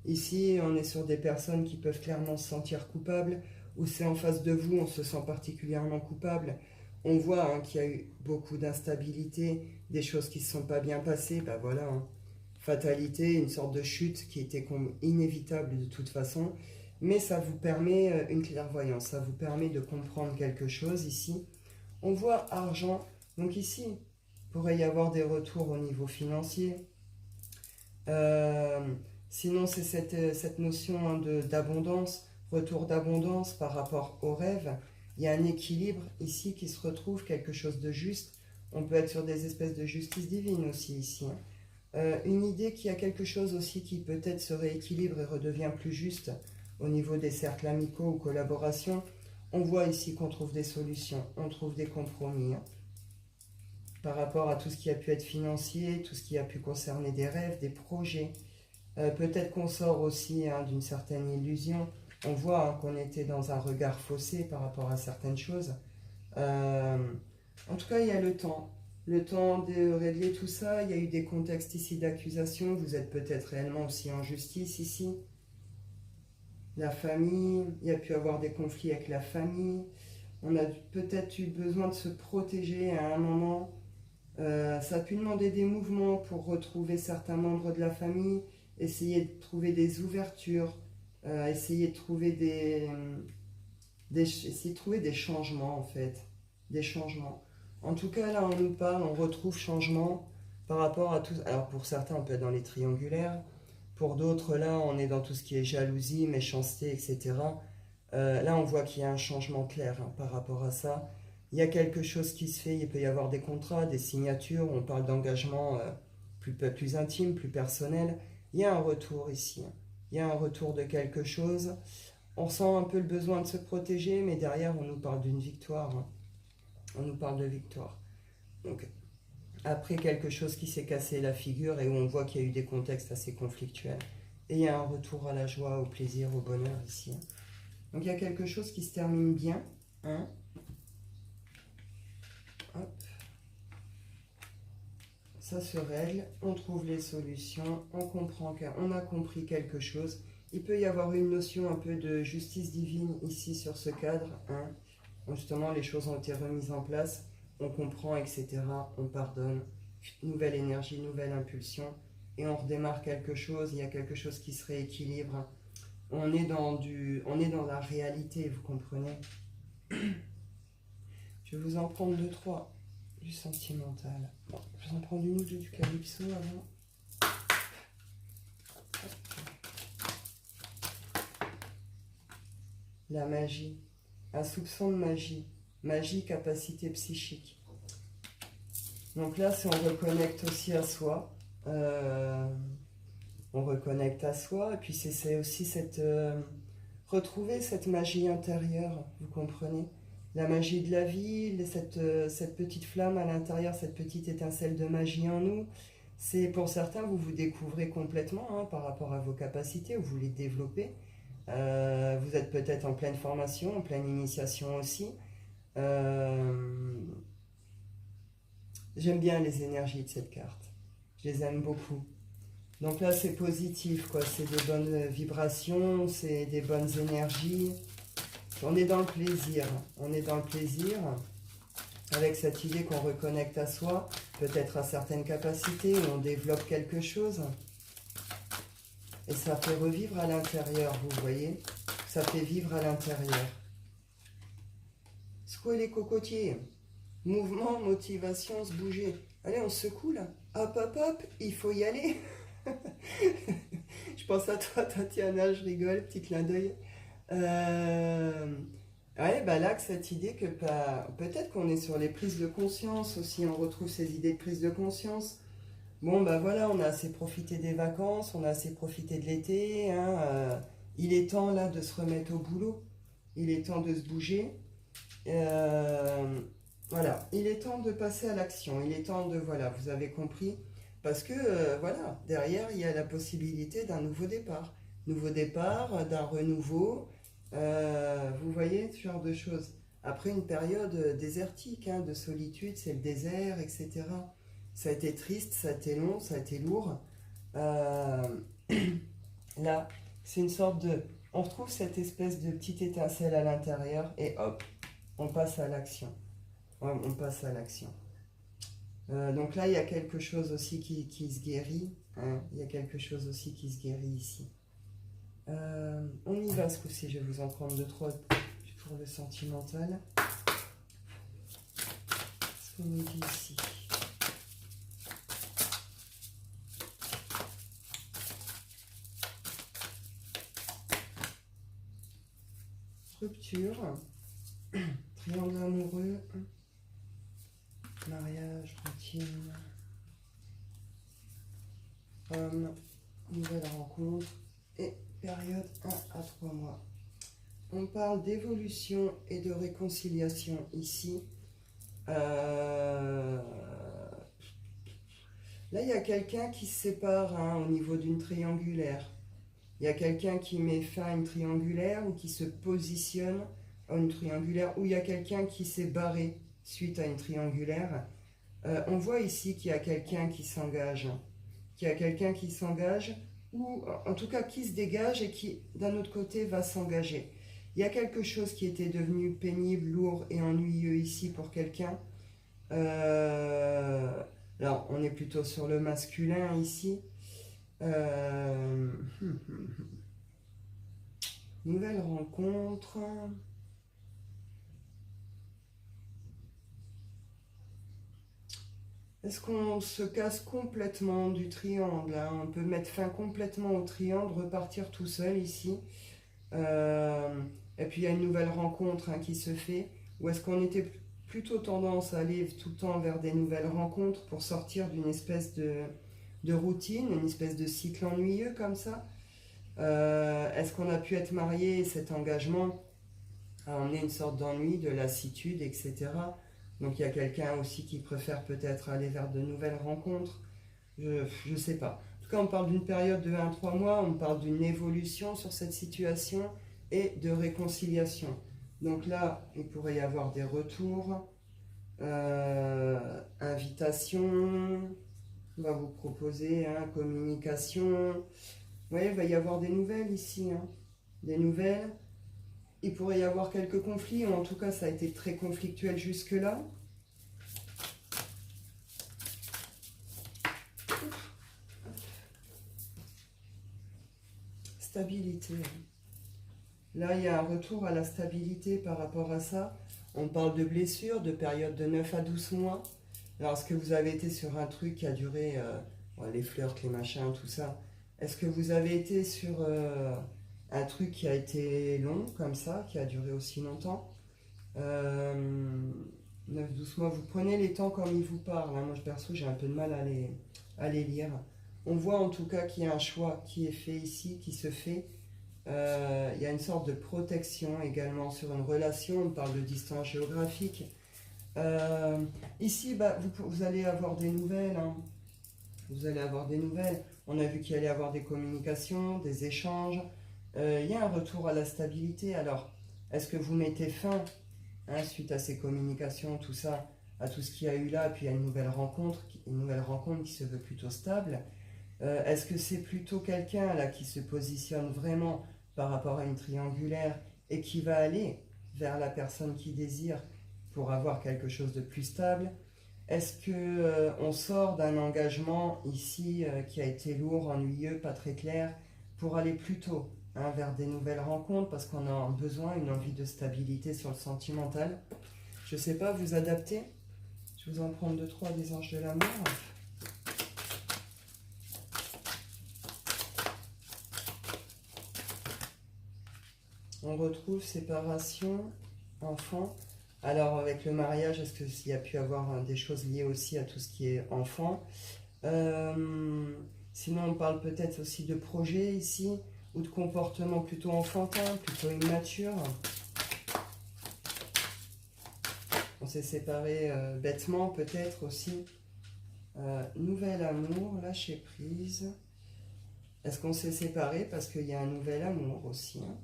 Ici, on est sur des personnes qui peuvent clairement se sentir coupables, ou c'est en face de vous, on se sent particulièrement coupable. On voit hein, qu'il y a eu beaucoup d'instabilité, des choses qui ne se sont pas bien passées, ben voilà, hein. Fatalité, une sorte de chute qui était inévitable de toute façon, mais ça vous permet une clairvoyance, ça vous permet de comprendre quelque chose ici. On voit argent, donc ici, il pourrait y avoir des retours au niveau financier. Sinon, c'est cette notion hein, d'abondance, retour d'abondance par rapport au rêve. Il y a un équilibre ici qui se retrouve, quelque chose de juste. On peut être sur des espèces de justice divine aussi ici. Une idée qui a quelque chose aussi qui peut-être se rééquilibre et redevient plus juste au niveau des cercles amicaux ou collaborations. On voit ici qu'on trouve des solutions, on trouve des compromis hein, par rapport à tout ce qui a pu être financier, tout ce qui a pu concerner des rêves, des projets. Peut-être qu'on sort aussi hein, d'une certaine illusion. On voit hein, qu'on était dans un regard faussé par rapport à certaines choses. En tout cas, il y a le temps de régler tout ça. Il y a eu des contextes ici d'accusation. Vous êtes peut-être réellement aussi en justice ici. La famille, il y a pu avoir des conflits avec la famille. On a peut-être eu besoin de se protéger à un moment. Ça a pu demander des mouvements pour retrouver certains membres de la famille, essayer de trouver des ouvertures, essayer de trouver essayer de trouver des changements en fait. Des changements. En tout cas, là, on nous parle, on retrouve changement par rapport à tout. Alors, pour certains, on peut être dans les triangulaires. Pour d'autres, là, on est dans tout ce qui est jalousie, méchanceté, etc. Là, on voit qu'il y a un changement clair hein, par rapport à ça. Il y a quelque chose qui se fait, il peut y avoir des contrats, des signatures, on parle d'engagement plus intime, plus personnel. Il y a un retour ici, hein. Il y a un retour de quelque chose. On sent un peu le besoin de se protéger, mais derrière, on nous parle d'une victoire. Hein. On nous parle de victoire. Donc, après quelque chose qui s'est cassé la figure et où on voit qu'il y a eu des contextes assez conflictuels. Et il y a un retour à la joie, au plaisir, au bonheur ici. Donc il y a quelque chose qui se termine bien. Hein. Hop. Ça se règle, on trouve les solutions, on comprend qu'on a compris quelque chose. Il peut y avoir une notion un peu de justice divine ici sur ce cadre. Hein. Justement, les choses ont été remises en place. On comprend, etc. On pardonne. Nouvelle énergie, nouvelle impulsion. Et on redémarre quelque chose. Il y a quelque chose qui se rééquilibre. On est dans la réalité, vous comprenez? Je vais vous en prendre 2-3 du sentimental. Bon, je vais en prendre une ou deux du calypso avant. La magie. Un soupçon de magie. Magie, capacité psychique. Donc là, si on reconnecte aussi à soi, on reconnecte à soi, et puis c'est aussi retrouver cette magie intérieure, vous comprenez? La magie de la vie, cette petite flamme à l'intérieur, cette petite étincelle de magie en nous. C'est pour certains, vous vous découvrez complètement hein, par rapport à vos capacités, vous les développez. Vous êtes peut-être en pleine formation, en pleine initiation aussi. J'aime bien les énergies de cette carte. Je les aime beaucoup. Donc là, c'est positif, quoi. C'est des bonnes vibrations, c'est des bonnes énergies. On est dans le plaisir. On est dans le plaisir. avec cette idée qu'on reconnecte à soi, peut-être à certaines capacités, où on développe quelque chose. Et ça fait revivre à l'intérieur, vous voyez? Ça fait vivre à l'intérieur. Secouer les cocotiers. Mouvement, motivation, se bouger. Allez, on se secoue là. Hop, hop, hop, il faut y aller. Je pense à toi, Tatiana, je rigole, petit clin d'œil. Ouais, bah là, que cette idée que peut-être qu'on est sur les prises de conscience aussi, on retrouve ces idées de prise de conscience. Bon, bah voilà, on a assez profité des vacances, on a assez profité de l'été, hein, il est temps là de se remettre au boulot, il est temps de se bouger. Voilà, il est temps de passer à l'action, il est temps de, voilà, vous avez compris, parce que, voilà, derrière, il y a la possibilité d'un nouveau départ, d'un renouveau, vous voyez, ce genre de choses. Après une période désertique, hein, de solitude, c'est le désert, etc. Ça a été triste, ça a été long, ça a été lourd. Euh, Là, c'est une sorte de... On retrouve cette espèce de petite étincelle à l'intérieur et hop, on passe à l'action. Ouais, on passe à l'action. Donc là, il y a quelque chose aussi qui se guérit. Hein. Il y a quelque chose aussi qui se guérit ici. On y va ce coup-ci, je vais vous en prendre deux, trois pour le sentimental. Ce qu'on nous dit ici. Rupture, triangle amoureux, mariage, routine, homme, nouvelle rencontre et période 1 à 3 mois. On parle d'évolution et de réconciliation ici. Là, il y a quelqu'un qui se sépare, hein, au niveau d'une triangulaire. Il y a quelqu'un qui met fin à une triangulaire ou qui se positionne à une triangulaire, ou il y a quelqu'un qui s'est barré suite à une triangulaire. On voit ici qu'il y a quelqu'un qui s'engage, ou en tout cas qui se dégage et qui, d'un autre côté, va s'engager. Il y a quelque chose qui était devenu pénible, lourd et ennuyeux ici pour quelqu'un. Alors, on est plutôt sur le masculin ici. Nouvelle rencontre. Est-ce qu'on se casse complètement du triangle, hein? On peut mettre fin complètement au triangle, repartir tout seul ici. Et puis il y a une nouvelle rencontre, hein, qui se fait. Ou est-ce qu'on était plutôt tendance à aller tout le temps vers des nouvelles rencontres pour sortir d'une espèce de routine, une espèce de cycle ennuyeux comme ça? Est-ce qu'on a pu être marié et cet engagement a emmené une sorte d'ennui, de lassitude, etc. Donc il y a quelqu'un aussi qui préfère peut-être aller vers de nouvelles rencontres. Je ne sais pas. En tout cas, on parle d'une période de 1 à 3 mois, on parle d'une évolution sur cette situation et de réconciliation. Donc là, il pourrait y avoir des retours, invitations, on va vous proposer, hein, communication. Vous voyez, il va y avoir des nouvelles ici, hein, des nouvelles. Il pourrait y avoir quelques conflits, ou en tout cas ça a été très conflictuel jusque-là. Stabilité. Là, il y a un retour à la stabilité par rapport à ça. On parle de blessures, de périodes de 9 à 12 mois. Alors, est-ce que vous avez été sur un truc qui a duré, les flirts, les machins, tout ça? Est-ce que vous avez été sur un truc qui a été long, comme ça, qui a duré aussi longtemps? 9-12 mois, vous prenez les temps comme ils vous parlent, hein. Moi, perso, j'ai un peu de mal à les lire. On voit en tout cas qu'il y a un choix qui est fait ici, qui se fait. Il y a une sorte de protection également sur une relation, on parle de distance géographique. Ici, bah, vous allez avoir des nouvelles, hein. Vous allez avoir des nouvelles. On a vu qu'il allait y avoir des communications, des échanges. Il y a un retour à la stabilité. Alors, est-ce que vous mettez fin, hein, suite à ces communications, tout ça, à tout ce qu'il y a eu là, puis il y a une nouvelle rencontre qui se veut plutôt stable? Est-ce que c'est plutôt quelqu'un là qui se positionne vraiment par rapport à une triangulaire et qui va aller vers la personne qui désire pour avoir quelque chose de plus stable? Est-ce que on sort d'un engagement ici qui a été lourd, ennuyeux, pas très clair, pour aller plus tôt hein, vers des nouvelles rencontres parce qu'on a besoin, une envie de stabilité sur le sentimental? Je sais pas, vous adaptez? Je vais vous en prendre deux, trois des anges de l'amour. On retrouve séparation, enfant. Alors avec le mariage, est-ce qu'il y a pu avoir des choses liées aussi à tout ce qui est enfant? Sinon on parle peut-être aussi de projet ici, ou de comportement plutôt enfantin, plutôt immature. On s'est séparé bêtement peut-être aussi. Nouvel amour, lâcher prise. Est-ce qu'on s'est séparé parce qu'il y a un nouvel amour aussi hein?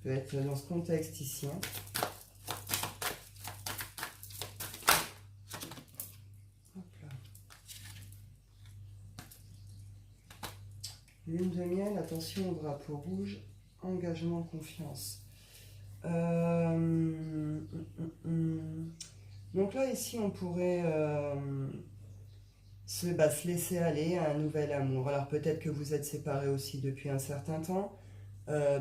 Peut être dans ce contexte ici. Hein. Hop là. Lune de miel, attention au drapeau rouge, engagement, confiance. Donc là, ici, on pourrait se laisser aller à un nouvel amour. Alors peut-être que vous êtes séparés aussi depuis un certain temps.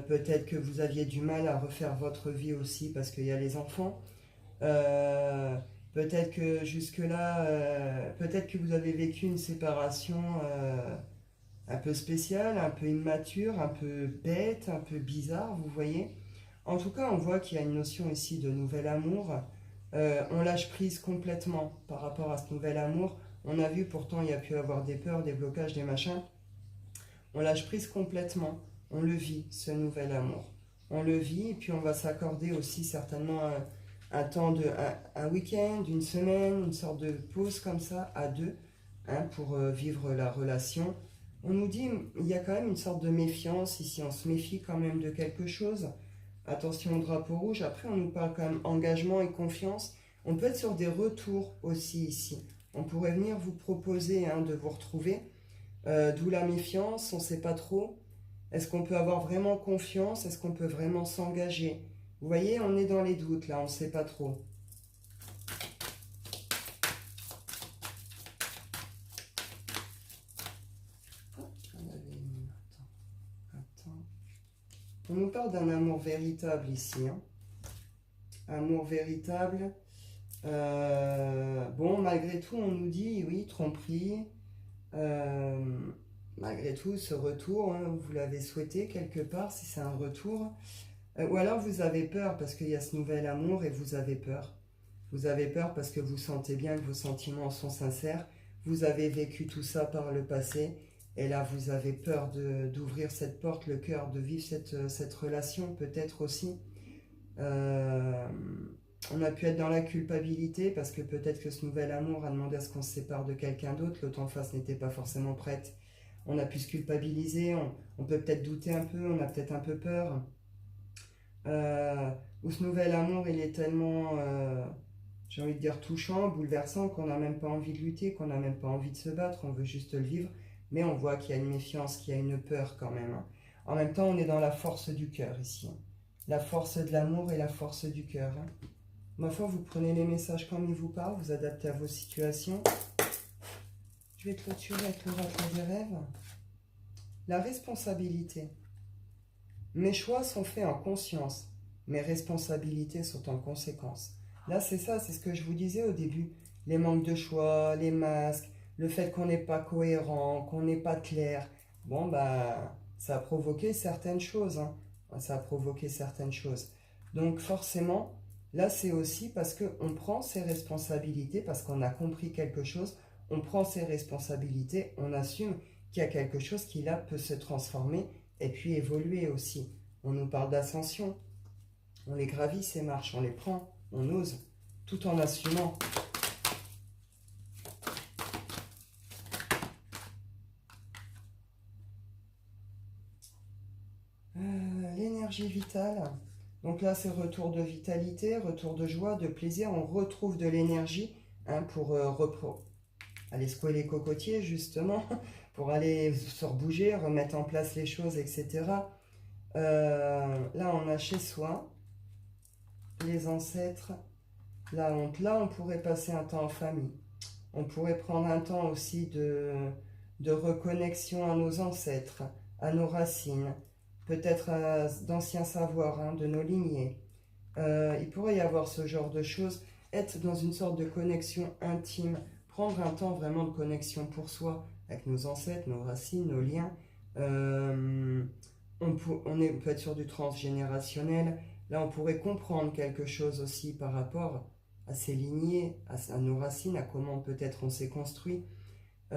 Peut-être que vous aviez du mal à refaire votre vie aussi parce qu'il y a les enfants. Peut-être que jusque-là, peut-être que vous avez vécu une séparation un peu spéciale, un peu immature, un peu bête, un peu bizarre, vous voyez. En tout cas, on voit qu'il y a une notion ici de nouvel amour. On lâche prise complètement par rapport à ce nouvel amour. On a vu pourtant il y a pu avoir des peurs, des blocages, des machins. On lâche prise complètement. On le vit, ce nouvel amour. On le vit et puis on va s'accorder aussi certainement un temps de un week-end, une semaine, une sorte de pause comme ça à deux hein, pour vivre la relation. On nous dit il y a quand même une sorte de méfiance ici, on se méfie quand même de quelque chose. Attention au drapeau rouge, après on nous parle quand même engagement et confiance. On peut être sur des retours aussi ici. On pourrait venir vous proposer hein, de vous retrouver. D'où la méfiance, on ne sait pas trop. Est-ce qu'on peut avoir vraiment confiance? Est-ce qu'on peut vraiment s'engager? Vous voyez, on est dans les doutes là, on ne sait pas trop. On nous parle d'un amour véritable ici. Hein. Amour véritable. Bon, malgré tout, on nous dit, oui, tromperie. Malgré tout, ce retour, hein, vous l'avez souhaité quelque part, si c'est un retour. Ou alors vous avez peur parce qu'il y a ce nouvel amour et vous avez peur. Vous avez peur parce que vous sentez bien que vos sentiments sont sincères. Vous avez vécu tout ça par le passé. Et là, vous avez peur d'ouvrir cette porte, le cœur, de vivre cette relation peut-être aussi. On a pu être dans la culpabilité parce que peut-être que ce nouvel amour a demandé à ce qu'on se sépare de quelqu'un d'autre. L'autre en face n'était pas forcément prête. On a pu se culpabiliser. On peut peut-être douter un peu. On a peut-être un peu peur. Ou ce nouvel amour, il est tellement, j'ai envie de dire, touchant, bouleversant, qu'on n'a même pas envie de lutter, qu'on n'a même pas envie de se battre. On veut juste le vivre. Mais on voit qu'il y a une méfiance, qu'il y a une peur quand même. Hein. En même temps, on est dans la force du cœur ici. Hein. La force de l'amour et la force du cœur. Hein. Ma foi, vous prenez les messages comme ils vous parlent, vous adaptez à vos situations. Je vais clôturer avec l'oracle des rêves. La responsabilité. Mes choix sont faits en conscience. Mes responsabilités sont en conséquence. Là, c'est ça, c'est ce que je vous disais au début. Les manques de choix, les masques, le fait qu'on n'est pas cohérent, qu'on n'est pas clair. Bon, bah, ça a provoqué certaines choses. Hein. Ça a provoqué certaines choses. Donc, forcément, là, c'est aussi parce qu'on prend ses responsabilités, parce qu'on a compris quelque chose, on prend ses responsabilités, on assume qu'il y a quelque chose qui, là, peut se transformer et puis évoluer aussi. On nous parle d'ascension. On les gravit, ces marches, on les prend, on ose, tout en assumant. L'énergie vitale. Donc là, c'est retour de vitalité, retour de joie, de plaisir. On retrouve de l'énergie hein, pour aller secouer les cocotiers, justement, pour aller se rebouger, remettre en place les choses, etc. Là, on a chez soi les ancêtres, La honte. Là, on pourrait passer un temps en famille. On pourrait prendre un temps aussi de reconnexion à nos ancêtres, à nos racines, peut-être d'anciens savoirs, hein, de nos lignées. Il pourrait y avoir ce genre de choses, être dans une sorte de connexion intime, prendre un temps vraiment de connexion pour soi, avec nos ancêtres, nos racines, nos liens. Euh, on peut être sur du transgénérationnel. Là, on pourrait comprendre quelque chose aussi par rapport à ces lignées, à nos racines, à comment peut-être on s'est construit. Il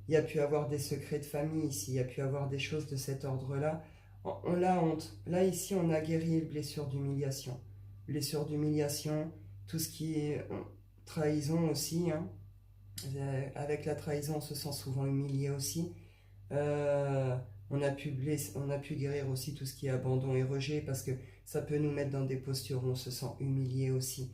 y a pu avoir des secrets de famille ici, il y a pu avoir des choses de cet ordre-là. On la honte. Là, ici, on a guéri les blessures d'humiliation. Blessures d'humiliation, tout ce qui est trahison aussi. Hein. Avec la trahison, on se sent souvent humilié aussi. Euh, on a pu guérir aussi tout ce qui est abandon et rejet parce que ça peut nous mettre dans des postures où on se sent humilié aussi.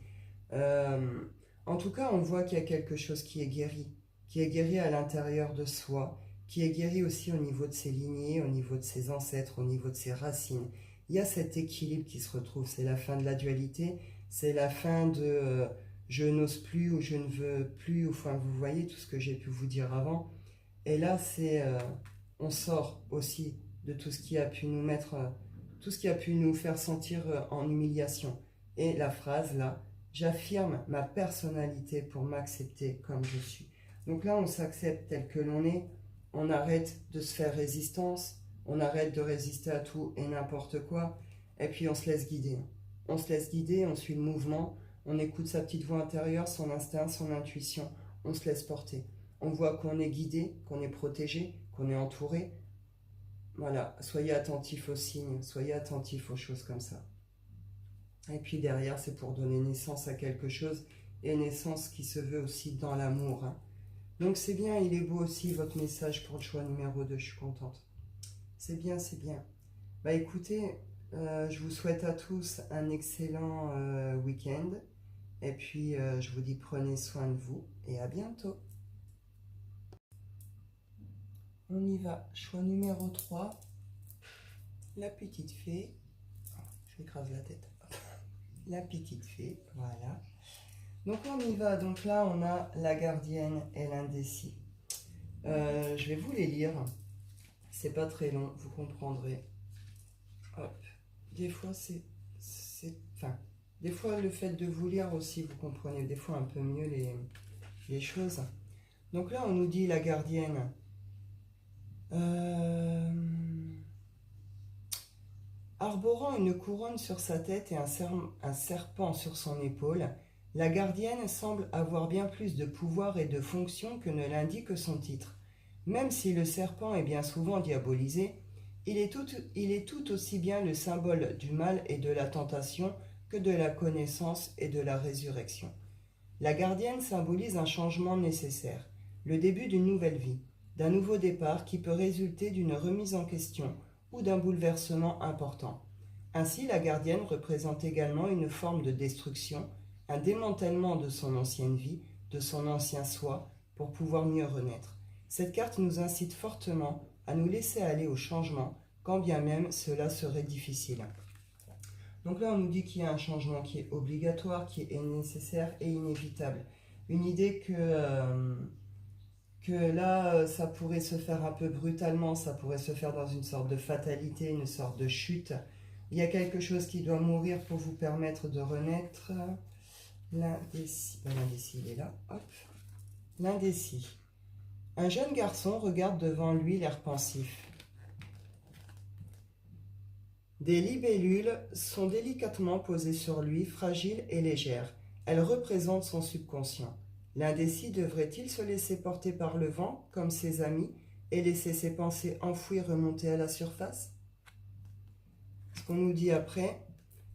Euh, En tout cas, on voit qu'il y a quelque chose qui est guéri à l'intérieur de soi, qui est guéri aussi au niveau de ses lignées, au niveau de ses ancêtres, au niveau de ses racines. Il y a cet équilibre qui se retrouve, c'est la fin de la dualité, c'est la fin de je n'ose plus ou je ne veux plus, enfin vous voyez tout ce que j'ai pu vous dire avant. Et là, on sort aussi de tout ce qui a pu nous mettre, tout ce qui a pu nous faire sentir en humiliation. Et la phrase là, j'affirme ma personnalité pour m'accepter comme je suis. Donc là, on s'accepte tel que l'on est, on arrête de se faire résistance, on arrête de résister à tout et n'importe quoi, et puis on se laisse guider. On se laisse guider, on suit le mouvement, on écoute sa petite voix intérieure, son instinct, son intuition, on se laisse porter. On voit qu'on est guidé, qu'on est protégé, qu'on est entouré. Voilà, soyez attentifs aux signes, soyez attentifs aux choses comme ça. Et puis derrière, c'est pour donner naissance à quelque chose, et naissance qui se veut aussi dans l'amour. Hein. Donc c'est bien, il est beau aussi votre message pour le choix numéro 2, je suis contente. C'est bien, c'est bien. Bah écoutez, je vous souhaite à tous un excellent week-end. Et puis je vous dis prenez soin de vous et à bientôt. On y va. Choix numéro 3. La petite fée. Je m'écrase la tête. La petite fée, voilà. Donc on y va. Donc là on a la gardienne et l'indécis. Je vais vous les lire. C'est pas très long, vous comprendrez. Hop. Des fois enfin, des fois le fait de vous lire aussi, vous comprenez des fois un peu mieux les choses. Donc là on nous dit la gardienne. Arborant une couronne sur sa tête et un serpent sur son épaule, la gardienne semble avoir bien plus de pouvoir et de fonction que ne l'indique son titre. Même si le serpent est bien souvent diabolisé, il est tout aussi bien le symbole du mal et de la tentation que de la connaissance et de la résurrection. La gardienne symbolise un changement nécessaire, le début d'une nouvelle vie, d'un nouveau départ qui peut résulter d'une remise en question ou d'un bouleversement important. Ainsi, la gardienne représente également une forme de destruction, un démantèlement de son ancienne vie, de son ancien soi, pour pouvoir mieux renaître. Cette carte nous incite fortement à nous laisser aller au changement, quand bien même cela serait difficile. Donc là, on nous dit qu'il y a un changement qui est obligatoire, qui est nécessaire et inévitable. Une idée que là, ça pourrait se faire un peu brutalement, ça pourrait se faire dans une sorte de fatalité, une sorte de chute. Il y a quelque chose qui doit mourir pour vous permettre de renaître. L'indécis, il est là, hop. L'indécis. Un jeune garçon regarde devant lui l'air pensif. Des libellules sont délicatement posées sur lui, fragiles et légères. Elles représentent son subconscient. L'indécis devrait-il se laisser porter par le vent, comme ses amis, et laisser ses pensées enfouies remonter à la surface? Ce qu'on nous dit après,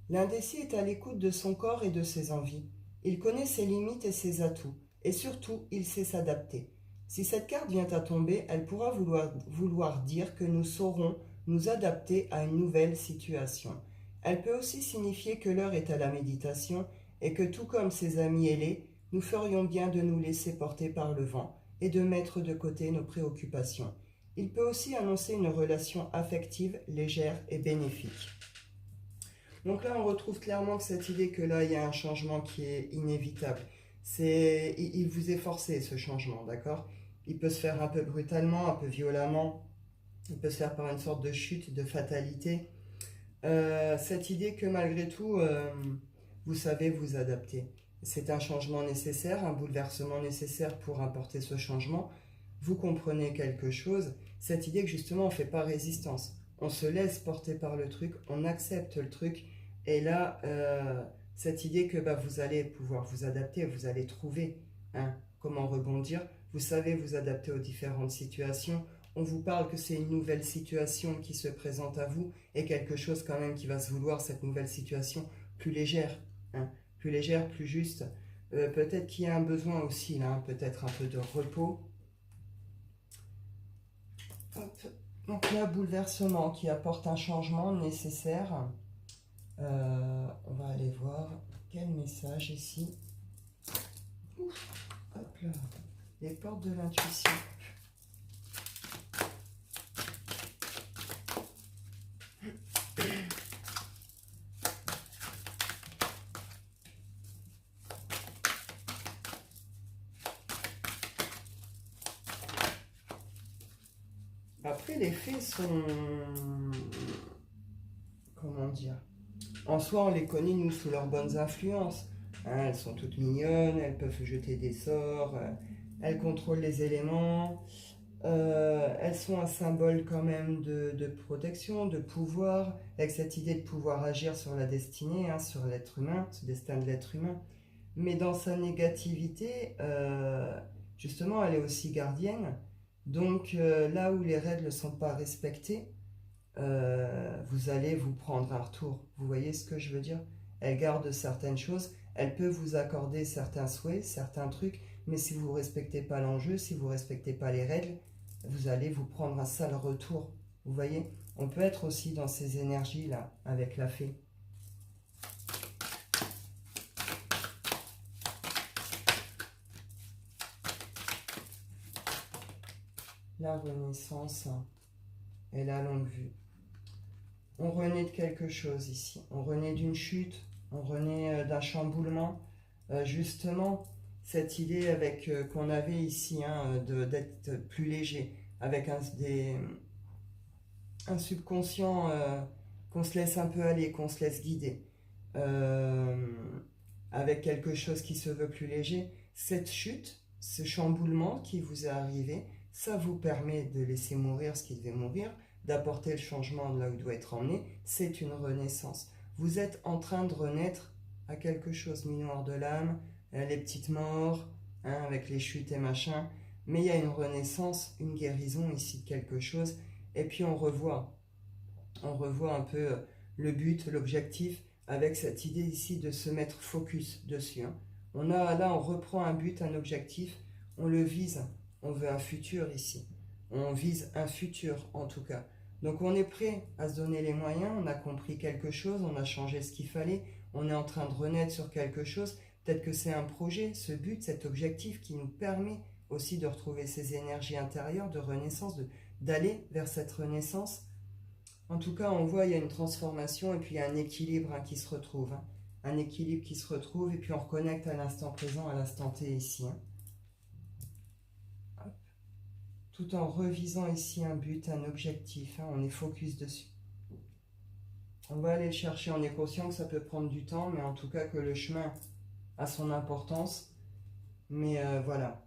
l'indécis est à l'écoute de son corps et de ses envies. Il connaît ses limites et ses atouts, et surtout, il sait s'adapter. Si cette carte vient à tomber, elle pourra vouloir dire que nous saurons nous adapter à une nouvelle situation. Elle peut aussi signifier que l'heure est à la méditation et que tout comme ses amis ailés, nous ferions bien de nous laisser porter par le vent et de mettre de côté nos préoccupations. Il peut aussi annoncer une relation affective, légère et bénéfique. Donc là, on retrouve clairement que cette idée que là, il y a un changement qui est inévitable. Il vous est forcé, ce changement, d'accord? Il peut se faire un peu brutalement, un peu violemment. Il peut se faire par une sorte de chute, de fatalité. Cette idée que malgré tout, vous savez vous adapter. C'est un changement nécessaire, un bouleversement nécessaire pour apporter ce changement. Vous comprenez quelque chose. Cette idée que justement, on ne fait pas résistance. On se laisse porter par le truc, on accepte le truc. Et là, cette idée que bah, vous allez pouvoir vous adapter, vous allez trouver comment rebondir. Vous savez vous adapter aux différentes situations. On vous parle que c'est une nouvelle situation qui se présente à vous et quelque chose quand même qui va se vouloir, cette nouvelle situation, plus légère, plus légère, plus juste. Peut-être qu'il y a un besoin aussi, là, peut-être un peu de repos. Hop. Donc là, bouleversement qui apporte un changement nécessaire. On va aller voir quel message ici. Ouf, hop là, les portes de l'intuition. Après, les fées sont... Comment dire? En soi, on les connaît, nous, sous leurs bonnes influences. Elles sont toutes mignonnes, elles peuvent jeter des sorts, elles contrôlent les éléments. Elles sont un symbole quand même de protection, de pouvoir, avec cette idée de pouvoir agir sur la destinée, sur l'être humain, ce destin de l'être humain. Mais dans sa négativité, justement, elle est aussi gardienne. Donc là où les règles ne sont pas respectées, vous allez vous prendre un retour. Vous voyez ce que je veux dire? Elle garde certaines choses, elle peut vous accorder certains souhaits, certains trucs, mais si vous ne respectez pas l'enjeu, si vous ne respectez pas les règles, vous allez vous prendre un sale retour. Vous voyez? On peut être aussi dans ces énergies-là, avec la fée. La renaissance et la longue vue. On renaît de quelque chose ici. On renaît d'une chute, on renaît d'un chamboulement. Justement, cette idée avec qu'on avait ici d'être plus léger, avec un subconscient qu'on se laisse un peu aller, qu'on se laisse guider, avec quelque chose qui se veut plus léger. Cette chute, ce chamboulement qui vous est arrivé, ça vous permet de laisser mourir ce qui devait mourir, d'apporter le changement là où il doit être emmené. C'est une renaissance. Vous êtes en train de renaître à quelque chose mis noir de l'âme, les petites morts, avec les chutes et machin. Mais il y a une renaissance, une guérison ici de quelque chose. Et puis on revoit un peu le but, l'objectif, avec cette idée ici de se mettre focus dessus. Là, on reprend un but, un objectif, on le vise, on veut un futur ici. On vise un futur en tout cas. Donc on est prêt à se donner les moyens, on a compris quelque chose, on a changé ce qu'il fallait, on est en train de renaître sur quelque chose. Peut-être que c'est un projet, ce but, cet objectif qui nous permet aussi de retrouver ces énergies intérieures de renaissance, d'aller vers cette renaissance. En tout cas, on voit il y a une transformation et puis il y a un équilibre qui se retrouve. Un équilibre qui se retrouve et puis on reconnecte à l'instant présent, à l'instant T ici. Tout en revisant ici un but, un objectif. On est focus dessus. On va aller le chercher. On est conscient que ça peut prendre du temps, mais en tout cas que le chemin a son importance. Mais voilà.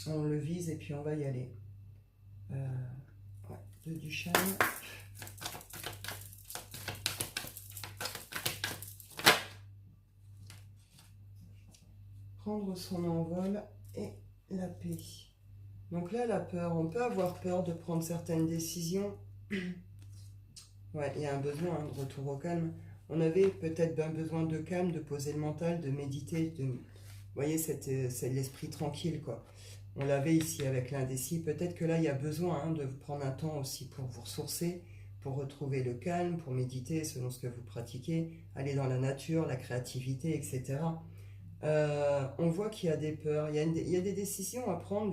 On le vise et puis on va y aller. Du chêne. Prendre son envol et la paix. Donc là, la peur, on peut avoir peur de prendre certaines décisions. Ouais, il y a un besoin de retour au calme. On avait peut-être un besoin de calme, de poser le mental, de méditer. Vous voyez, c'est l'esprit tranquille, quoi. On l'avait ici avec l'indécis. Peut-être que là, il y a besoin de prendre un temps aussi pour vous ressourcer, pour retrouver le calme, pour méditer selon ce que vous pratiquez, aller dans la nature, la créativité, etc. On voit qu'il y a des peurs, il y a des décisions à prendre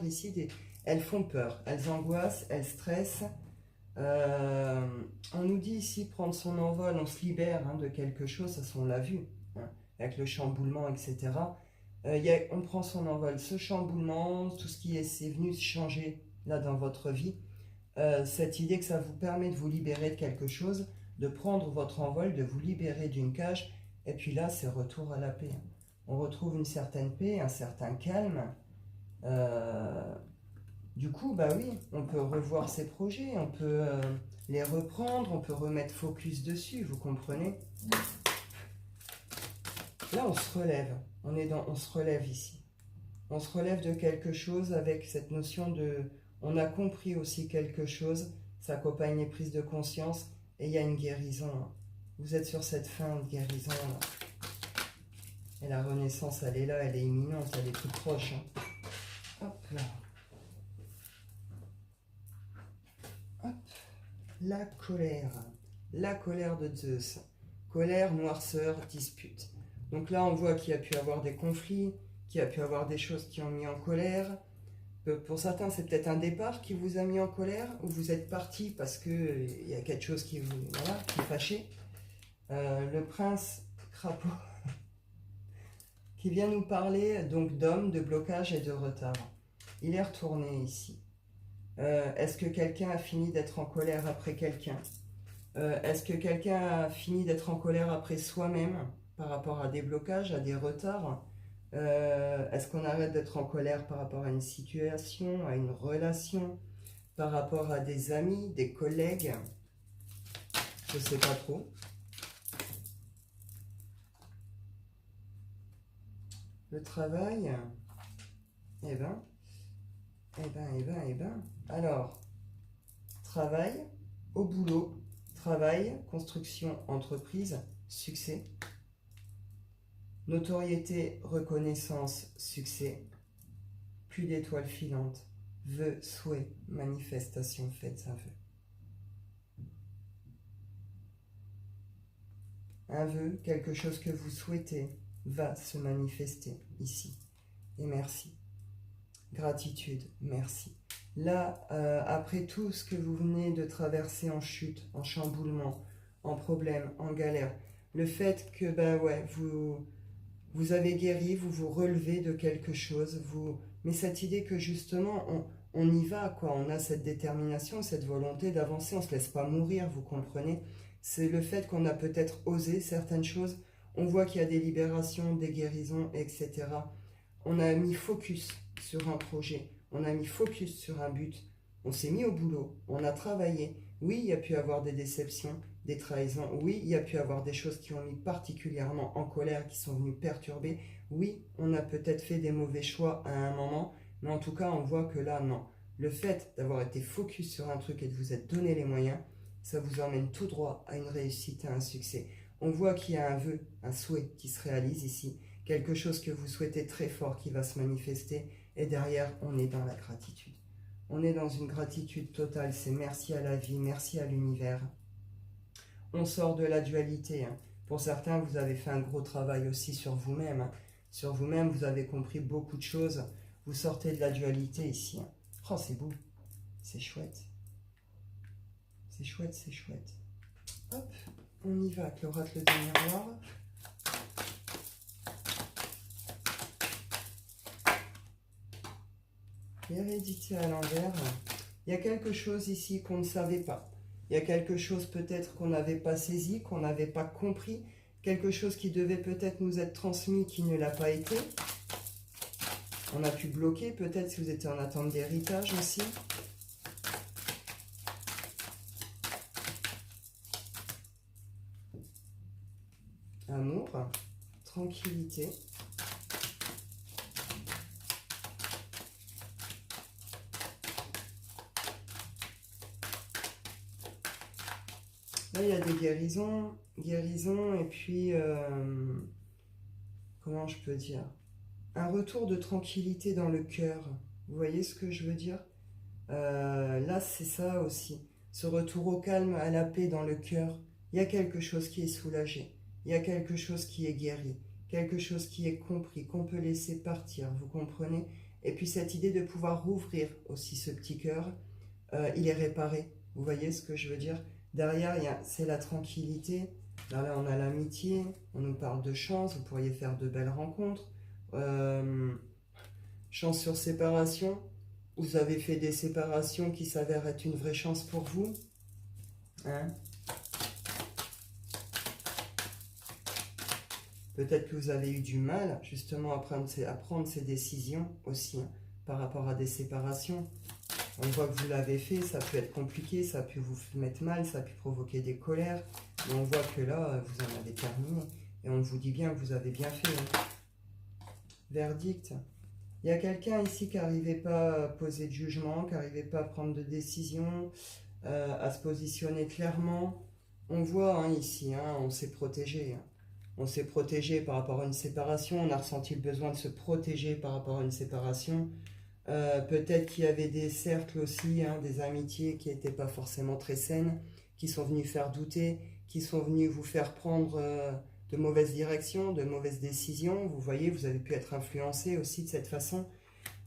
ici. Elles font peur, elles angoissent, elles stressent. Euh, on nous dit ici prendre son envol, on se libère de quelque chose, ça on l'a vu, hein, avec le chamboulement, etc. On prend son envol, ce chamboulement, tout ce qui est venu changer là dans votre vie, cette idée que ça vous permet de vous libérer de quelque chose, de prendre votre envol, de vous libérer d'une cage, et puis là c'est retour à la paix. On retrouve une certaine paix, un certain calme. Euh, du coup, bah oui, on peut revoir ses projets, on peut les reprendre, on peut remettre focus dessus, vous comprenez? Là, on se relève, on se relève ici. On se relève de quelque chose avec cette notion de... On a compris aussi quelque chose, ça accompagne les prises de conscience, et il y a une guérison. Vous êtes sur cette fin de guérison. Et la renaissance, elle est là, elle est imminente, elle est toute proche. Hop là. Hop. La colère de Zeus. Colère, noirceur, dispute. Donc là, on voit qu'il y a pu avoir des conflits, qu'il y a pu avoir des choses qui ont mis en colère. Pour certains, c'est peut-être un départ qui vous a mis en colère, ou vous êtes parti parce qu'il y a quelque chose qui vous qui est fâché. Le prince crapaud qui vient nous parler donc d'hommes, de blocage et de retard. Il est retourné ici. Est-ce que quelqu'un a fini d'être en colère après quelqu'un? Est-ce que quelqu'un a fini d'être en colère après soi-même par rapport à des blocages, à des retards? Est-ce qu'on arrête d'être en colère par rapport à une situation, à une relation, par rapport à des amis, des collègues? Je ne sais pas trop. Le travail, eh ben. Alors, travail, au boulot, travail, construction, entreprise, succès. Notoriété, reconnaissance, succès. Plus d'étoiles filantes. Vœux, souhaits, manifestations, faites un vœu. Un vœu, quelque chose que vous souhaitez, va se manifester ici. Et merci. Gratitude, merci. Là, après tout ce que vous venez de traverser en chute, en chamboulement, en problème, en galère, le fait que, vous avez guéri, vous vous relevez de quelque chose, mais cette idée que justement, on y va, quoi, on a cette détermination, cette volonté d'avancer, on ne se laisse pas mourir, vous comprenez? C'est le fait qu'on a peut-être osé certaines choses, on voit qu'il y a des libérations, des guérisons, etc. On a mis focus sur un projet, on a mis focus sur un but, on s'est mis au boulot, on a travaillé. Oui, il y a pu avoir des déceptions, des trahisons. Oui, il y a pu avoir des choses qui ont mis particulièrement en colère, qui sont venues perturber. Oui, on a peut-être fait des mauvais choix à un moment, mais en tout cas, on voit que là, non. Le fait d'avoir été focus sur un truc et de vous être donné les moyens, ça vous emmène tout droit à une réussite, à un succès. On voit qu'il y a un vœu, un souhait qui se réalise ici, quelque chose que vous souhaitez très fort qui va se manifester, et derrière, on est dans la gratitude. On est dans une gratitude totale, c'est merci à la vie, merci à l'univers. On sort de la dualité. Pour certains, vous avez fait un gros travail aussi sur vous-même. Sur vous-même, vous avez compris beaucoup de choses. Vous sortez de la dualité ici. Oh, c'est beau. C'est chouette. C'est chouette, c'est chouette. Hop, on y va avec l'oracle des miroirs. L'hérédité à l'envers. Il y a quelque chose ici qu'on ne savait pas. Il y a quelque chose peut-être qu'on n'avait pas saisi, qu'on n'avait pas compris. Quelque chose qui devait peut-être nous être transmis, qui ne l'a pas été. On a pu bloquer peut-être si vous étiez en attente d'héritage aussi. Amour, tranquillité. Là, il y a des guérisons, et puis, comment je peux dire? Un retour de tranquillité dans le cœur. Vous voyez ce que je veux dire? Là, c'est ça aussi. Ce retour au calme, à la paix dans le cœur. Il y a quelque chose qui est soulagé. Il y a quelque chose qui est guéri. Quelque chose qui est compris, qu'on peut laisser partir. Vous comprenez? Et puis cette idée de pouvoir rouvrir aussi ce petit cœur, il est réparé. Vous voyez ce que je veux dire? Derrière, c'est la tranquillité. Là, on a l'amitié, on nous parle de chance, vous pourriez faire de belles rencontres. Chance sur séparation, vous avez fait des séparations qui s'avèrent être une vraie chance pour vous. Hein? Peut-être que vous avez eu du mal justement à prendre ces décisions aussi, hein, par rapport à des séparations. On voit que vous l'avez fait, ça peut être compliqué, ça a pu vous mettre mal, ça a pu provoquer des colères. Mais on voit que là, vous en avez terminé. Et on vous dit bien que vous avez bien fait. Hein. Verdict. Il y a quelqu'un ici qui n'arrivait pas à poser de jugement, qui n'arrivait pas à prendre de décision, à se positionner clairement. On voit hein, ici, hein, on s'est protégé. Hein. On s'est protégé par rapport à une séparation, on a ressenti le besoin de se protéger par rapport à une séparation. Peut-être qu'il y avait des cercles aussi, hein, des amitiés qui n'étaient pas forcément très saines, qui sont venus faire douter, qui sont venus vous faire prendre de mauvaises directions, de mauvaises décisions. Vous voyez, vous avez pu être influencé aussi de cette façon.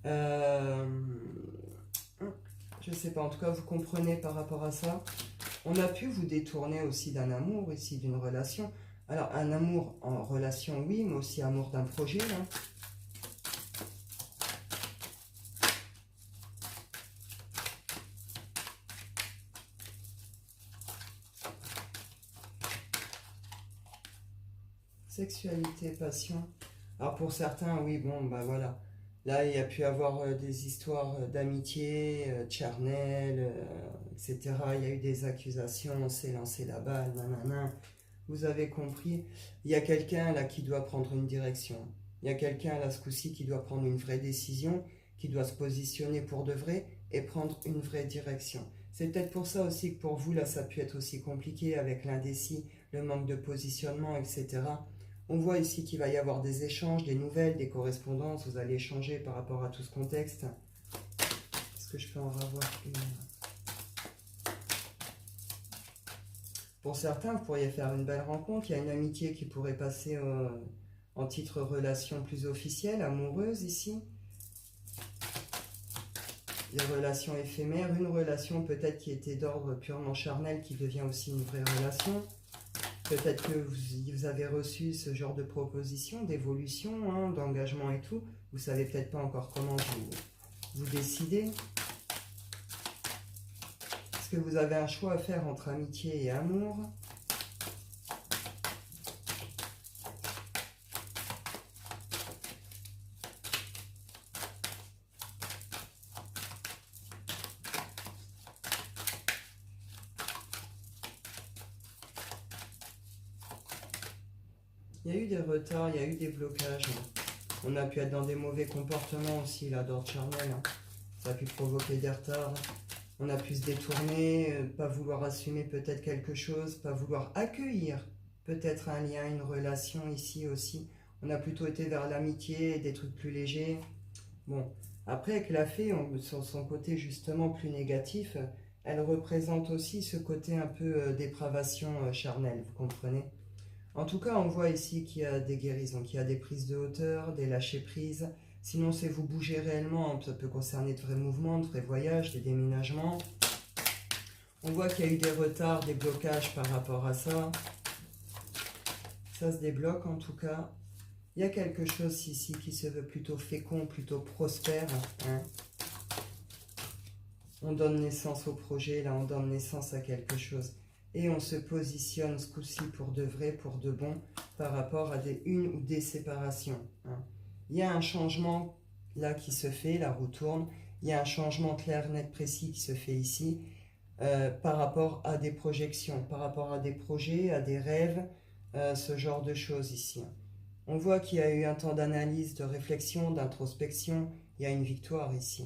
Je ne sais pas, en tout cas, vous comprenez par rapport à ça. On a pu vous détourner aussi d'un amour, ici, d'une relation. Alors, un amour en relation, oui, mais aussi amour d'un projet, hein. Sexualité, passion. Alors pour certains, oui, bon, bah voilà. Là, il y a pu avoir des histoires d'amitié, charnel, etc. Il y a eu des accusations, on s'est lancé la balle, nanana. Vous avez compris. Il y a quelqu'un là qui doit prendre une direction. Il y a quelqu'un là ce coup-ci qui doit prendre une vraie décision, qui doit se positionner pour de vrai et prendre une vraie direction. C'est peut-être pour ça aussi que pour vous, là, ça a pu être aussi compliqué avec l'indécis, le manque de positionnement, etc. On voit ici qu'il va y avoir des échanges, des nouvelles, des correspondances. Vous allez échanger par rapport à tout ce contexte. Est-ce que je peux en avoir une? Pour certains, vous pourriez faire une belle rencontre. Il y a une amitié qui pourrait passer en titre relation plus officielle, amoureuse ici. Des relations éphémères, une relation peut-être qui était d'ordre purement charnel qui devient aussi une vraie relation. Peut-être que vous avez reçu ce genre de proposition, d'évolution, hein, d'engagement et tout. Vous ne savez peut-être pas encore comment vous décider. Est-ce que vous avez un choix à faire entre amitié et amour? Il y a eu des retards, il y a eu des blocages. On a pu être dans des mauvais comportements aussi, là, d'ordre charnel. Ça a pu provoquer des retards. On a pu se détourner, pas vouloir assumer peut-être quelque chose, pas vouloir accueillir peut-être un lien, une relation ici aussi. On a plutôt été vers l'amitié, des trucs plus légers. Bon, après, avec la fée, sur son côté justement plus négatif, elle représente aussi ce côté un peu dépravation charnelle, vous comprenez? En tout cas, on voit ici qu'il y a des guérisons, qu'il y a des prises de hauteur, des lâcher-prises. Sinon, c'est vous bouger réellement. Ça peut concerner de vrais mouvements, de vrais voyages, des déménagements. On voit qu'il y a eu des retards, des blocages par rapport à ça. Ça se débloque en tout cas. Il y a quelque chose ici qui se veut plutôt fécond, plutôt prospère. Hein. On donne naissance au projet, là on donne naissance à quelque chose. Et on se positionne ce coup-ci pour de vrai, pour de bon, par rapport à une ou des séparations. Hein. Il y a un changement là qui se fait, la roue tourne. Il y a un changement clair, net, précis qui se fait ici par rapport à des projections, par rapport à des projets, à des rêves, ce genre de choses ici. On voit qu'il y a eu un temps d'analyse, de réflexion, d'introspection. Il y a une victoire ici.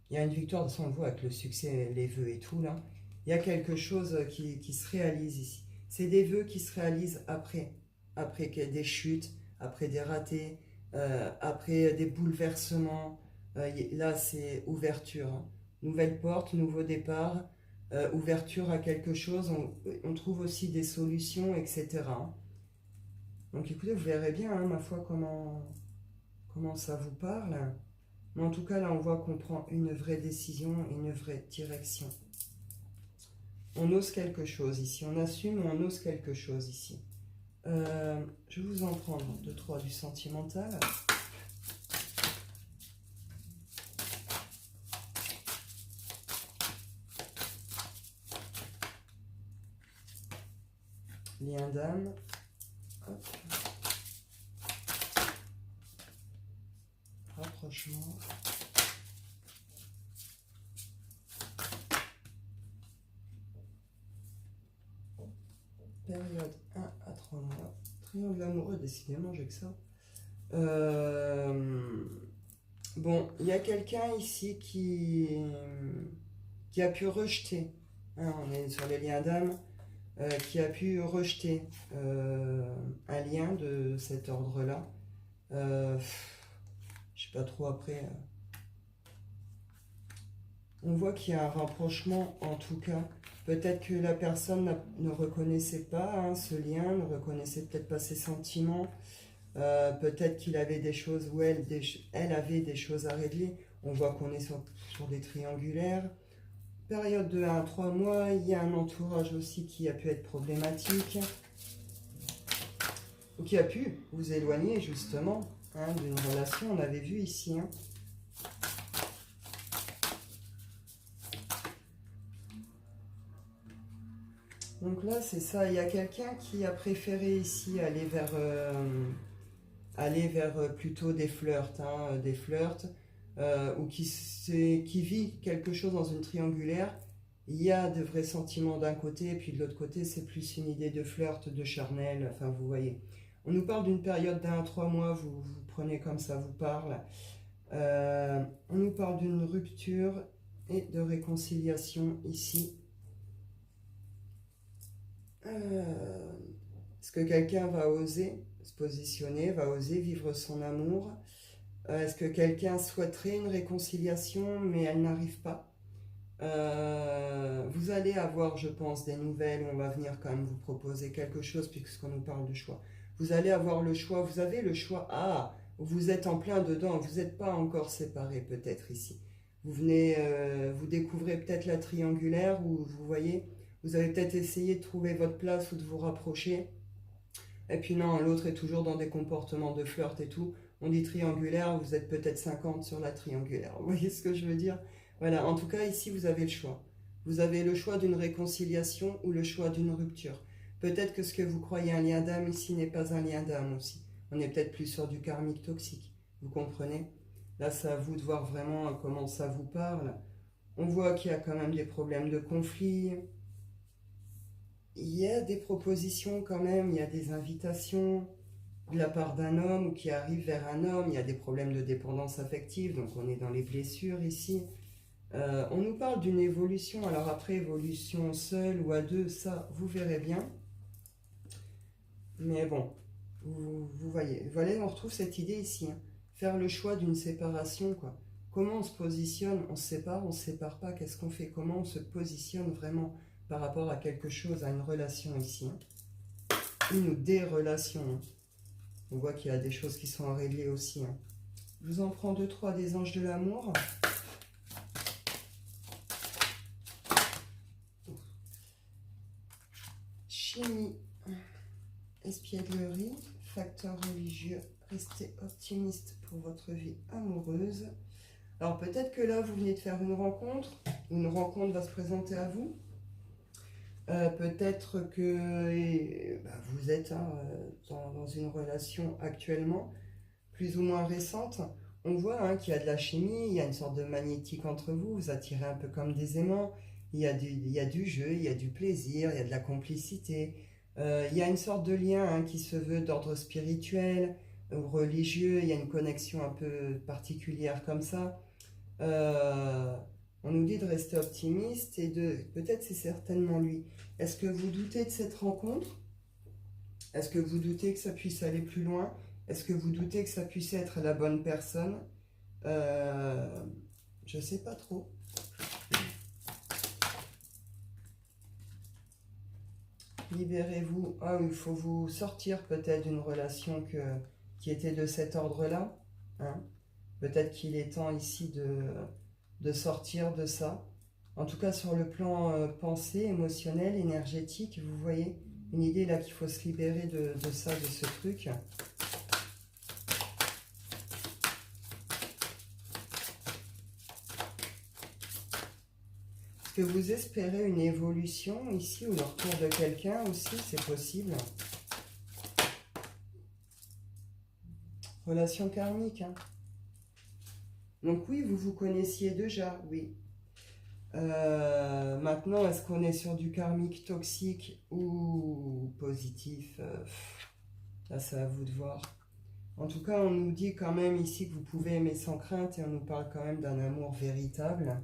Il y a une victoire, de toute façon, on voit avec le succès, les vœux et tout là. Il y a quelque chose qui se réalise ici. C'est des vœux qui se réalisent après qu'il y ait des chutes, après des ratés, après des bouleversements. Là, c'est ouverture. Hein. Nouvelle porte, nouveau départ, ouverture à quelque chose. On trouve aussi des solutions, etc. Donc écoutez, vous verrez bien, hein, ma foi, comment ça vous parle. Mais en tout cas, là, on voit qu'on prend une vraie décision, une vraie direction. On ose quelque chose ici, on assume, on ose quelque chose ici. Je vais vous en prendre 2-3 du sentimental. Lien d'âme. Rapprochement. Période 1 à 3 mois. Triangle amoureux, décidément, j'ai que ça. Bon, il y a quelqu'un ici qui a pu rejeter, hein, on est sur les liens d'âme, qui a pu rejeter un lien de cet ordre-là. Je sais pas trop après. On voit qu'il y a un rapprochement en tout cas. Peut-être que la personne ne reconnaissait pas hein, ce lien, ne reconnaissait peut-être pas ses sentiments. Peut-être qu'il avait des choses où elle avait des choses à régler. On voit qu'on est sur des triangulaires. Période de 1 à 3 mois, il y a un entourage aussi qui a pu être problématique. Ou qui a pu vous éloigner justement hein, d'une relation, on avait vu ici. Hein. Donc là, c'est ça. Il y a quelqu'un qui a préféré ici aller vers plutôt des flirts, hein, ou qui vit quelque chose dans une triangulaire. Il y a de vrais sentiments d'un côté, et puis de l'autre côté, c'est plus une idée de flirt, de charnel. Enfin, vous voyez. On nous parle d'une période d'1 à 3 mois, vous prenez comme ça vous parle. On nous parle d'une rupture et de réconciliation ici. Est-ce que quelqu'un va oser se positionner, va oser vivre son amour? Est-ce que quelqu'un souhaiterait une réconciliation, mais elle n'arrive pas? Vous allez avoir, je pense, des nouvelles. On va venir quand même vous proposer quelque chose, puisqu'on nous parle de choix. Vous allez avoir le choix, vous avez le choix. Ah, vous êtes en plein dedans, vous n'êtes pas encore séparés peut-être ici. Vous venez, vous découvrez peut-être la triangulaire, où vous voyez, vous avez peut-être essayé de trouver votre place ou de vous rapprocher. Et puis non, l'autre est toujours dans des comportements de flirt et tout. On dit triangulaire, vous êtes peut-être 50 sur la triangulaire. Vous voyez ce que je veux dire? Voilà, en tout cas, ici, vous avez le choix. Vous avez le choix d'une réconciliation ou le choix d'une rupture. Peut-être que ce que vous croyez un lien d'âme ici n'est pas un lien d'âme aussi. On est peut-être plus sur du karmique toxique. Vous comprenez? Là, c'est à vous de voir vraiment comment ça vous parle. On voit qu'il y a quand même des problèmes de conflit. Il y a des propositions quand même, il y a des invitations de la part d'un homme ou qui arrive vers un homme. Il y a des problèmes de dépendance affective, donc on est dans les blessures ici. On nous parle d'une évolution, alors après évolution seule ou à deux, ça vous verrez bien. Mais bon, vous voyez, voilà, on retrouve cette idée ici, hein. Faire le choix d'une séparation, quoi. Comment on se positionne? On se sépare pas, qu'est-ce qu'on fait? Comment on se positionne vraiment par rapport à quelque chose, à une relation ici, hein. Une ou des relations, hein. On voit qu'il y a des choses qui sont à régler aussi, hein. Je vous en prends 2-3 des anges de l'amour. Chimie, espièglerie, facteur religieux, restez optimiste pour votre vie amoureuse. Alors peut-être que là, vous venez de faire une rencontre va se présenter à vous. Peut-être que vous êtes hein, dans une relation actuellement, plus ou moins récente. On voit hein, qu'il y a de la chimie, il y a une sorte de magnétique entre vous, vous attirez un peu comme des aimants. Il y a du jeu, il y a du plaisir, il y a de la complicité. Il y a une sorte de lien hein, qui se veut d'ordre spirituel ou religieux. Il y a une connexion un peu particulière comme ça. On nous dit de rester optimiste et peut-être c'est certainement lui. Est-ce que vous doutez de cette rencontre? Est-ce que vous doutez que ça puisse aller plus loin? Est-ce que vous doutez que ça puisse être la bonne personne? Je ne sais pas trop. Libérez-vous. Ah, il faut vous sortir peut-être d'une relation qui était de cet ordre-là. Hein. Peut-être qu'il est temps ici de sortir de ça. En tout cas, sur le plan pensée, émotionnel, énergétique, vous voyez une idée là qu'il faut se libérer de ça, de ce truc. Est-ce que vous espérez une évolution ici ou le retour de quelqu'un aussi, c'est possible. Relation karmique. Hein. Donc oui, vous vous connaissiez déjà, oui. Maintenant, est-ce qu'on est sur du karmique toxique ou positif? Là, c'est à vous de voir. En tout cas, on nous dit quand même ici que vous pouvez aimer sans crainte et on nous parle quand même d'un amour véritable.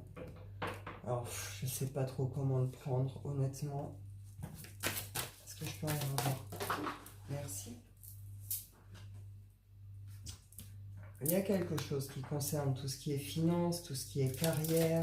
Alors, je ne sais pas trop comment le prendre, honnêtement. Est-ce que je peux en avoir? Merci. Il y a quelque chose qui concerne tout ce qui est finance, tout ce qui est carrière.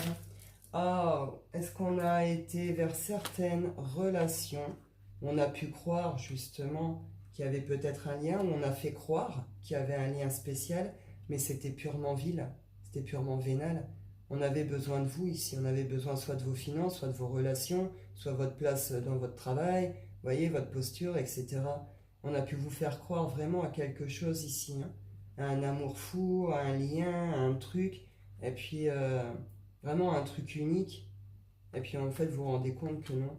Ah, est-ce qu'on a été vers certaines relations? On a pu croire justement qu'il y avait peut-être un lien, ou on a fait croire qu'il y avait un lien spécial, mais c'était purement vil, c'était purement vénal. On avait besoin de vous ici, on avait besoin soit de vos finances, soit de vos relations, soit votre place dans votre travail, vous voyez, votre posture, etc. On a pu vous faire croire vraiment à quelque chose ici, hein, à un amour fou, à un lien, à un truc, et puis vraiment un truc unique, et puis en fait vous vous rendez compte que non.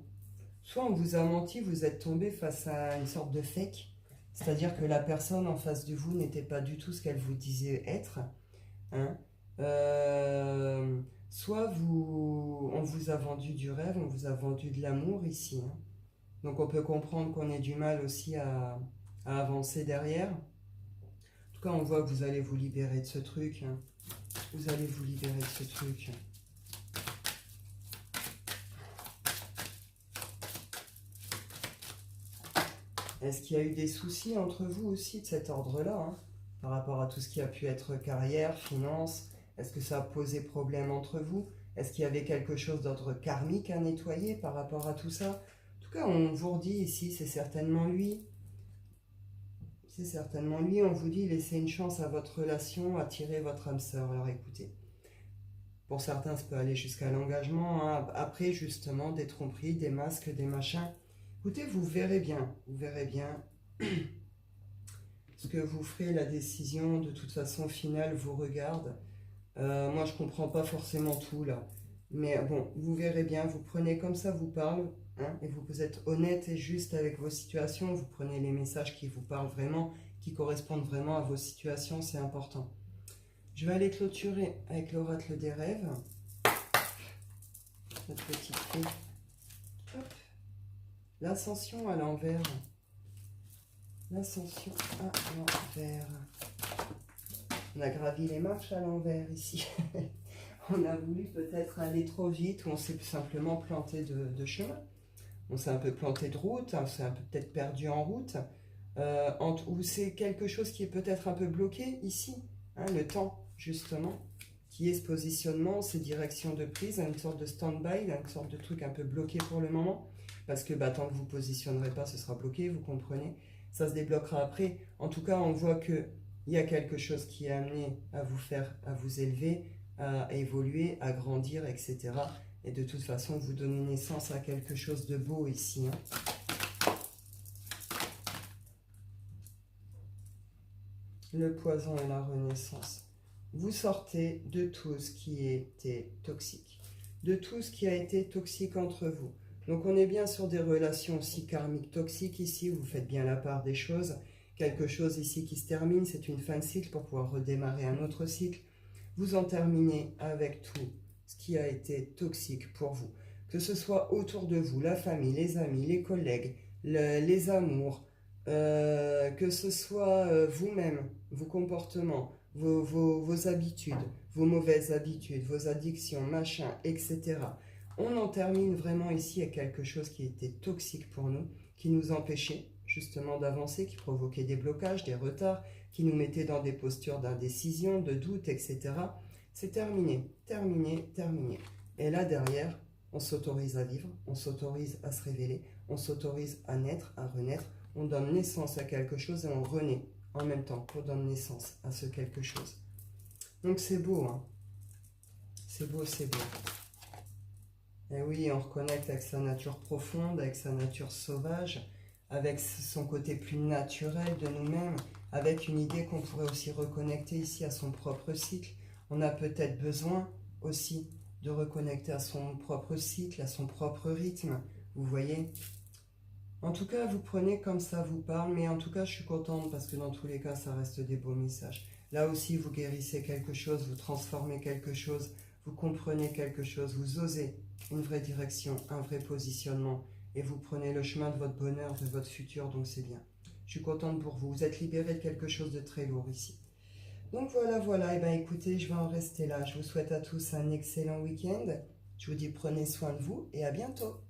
Soit on vous a menti, vous êtes tombé face à une sorte de fake, c'est-à-dire que la personne en face de vous n'était pas du tout ce qu'elle vous disait être, hein. Soit on vous a vendu du rêve, on vous a vendu de l'amour ici, hein. Donc on peut comprendre qu'on ait du mal aussi à avancer derrière. En tout cas, on voit que vous allez vous libérer de ce truc, hein. Vous allez vous libérer de ce truc. Est-ce qu'il y a eu des soucis entre vous aussi de cet ordre-là, hein, par rapport à tout ce qui a pu être carrière, finance? Est-ce que ça a posé problème entre vous? Est-ce qu'il y avait quelque chose d'ordre karmique à nettoyer par rapport à tout ça? En tout cas, on vous redit ici, c'est certainement lui. C'est certainement lui, on vous dit, laissez une chance à votre relation, attirez votre âme sœur. Alors écoutez, pour certains, ça peut aller jusqu'à l'engagement, hein. Après, justement, des tromperies, des masques, des machins. Écoutez, vous verrez bien ce que vous ferez, la décision, de toute façon, finale, vous regarde. Moi, je comprends pas forcément tout, là. Mais bon, vous verrez bien, vous prenez comme ça, vous parle, hein, et vous êtes honnête et juste avec vos situations, vous prenez les messages qui vous parlent vraiment, qui correspondent vraiment à vos situations, c'est important. Je vais aller clôturer avec l'oracle des rêves. Notre petite fée. Hop. L'ascension à l'envers. L'ascension à l'envers. On a gravi les marches à l'envers ici. On a voulu peut-être aller trop vite ou on s'est simplement planté de chemin. On s'est un peu planté de route, on s'est un peu peut-être perdu en route. Ou c'est quelque chose qui est peut-être un peu bloqué ici. Hein, le temps, justement, qui est ce positionnement, ces directions de prise, une sorte de stand-by, une sorte de truc un peu bloqué pour le moment. Parce que tant que vous ne positionnerez pas, ce sera bloqué, vous comprenez. Ça se débloquera après. En tout cas, on voit qu'il y a quelque chose qui est amené à vous faire, à vous élever, à évoluer, à grandir, etc. Et de toute façon, vous donnez naissance à quelque chose de beau ici, hein. Le poison et la renaissance. Vous sortez de tout ce qui était toxique, de tout ce qui a été toxique entre vous. Donc on est bien sur des relations aussi karmiques toxiques ici, vous faites bien la part des choses. Quelque chose ici qui se termine, c'est une fin de cycle pour pouvoir redémarrer un autre cycle. Vous en terminez avec tout ce qui a été toxique pour vous. Que ce soit autour de vous, la famille, les amis, les collègues, les amours, que ce soit vous-même, vos comportements, vos habitudes, vos mauvaises habitudes, vos addictions, machin, etc. On en termine vraiment ici avec quelque chose qui était toxique pour nous, qui nous empêchait justement d'avancer, qui provoquait des blocages, des retards, qui nous mettait dans des postures d'indécision, de doute, etc. C'est terminé, terminé, terminé. Et là derrière, on s'autorise à vivre, on s'autorise à se révéler, on s'autorise à naître, à renaître, on donne naissance à quelque chose et on renaît en même temps qu'on donne naissance à ce quelque chose. Donc c'est beau, hein. C'est beau, c'est beau. Et oui, on reconnecte avec sa nature profonde, avec sa nature sauvage, avec son côté plus naturel de nous-mêmes, avec une idée qu'on pourrait aussi reconnecter ici à son propre cycle. On a peut-être besoin aussi de reconnecter à son propre cycle, à son propre rythme, vous voyez. En tout cas, vous prenez comme ça vous parle, mais en tout cas, je suis contente parce que dans tous les cas, ça reste des beaux messages. Là aussi, vous guérissez quelque chose, vous transformez quelque chose, vous comprenez quelque chose, vous osez une vraie direction, un vrai positionnement, et vous prenez le chemin de votre bonheur, de votre futur, donc c'est bien. Je suis contente pour vous, vous êtes libéré de quelque chose de très lourd ici. Donc voilà, et bien écoutez, je vais en rester là. Je vous souhaite à tous un excellent week-end. Je vous dis prenez soin de vous et à bientôt.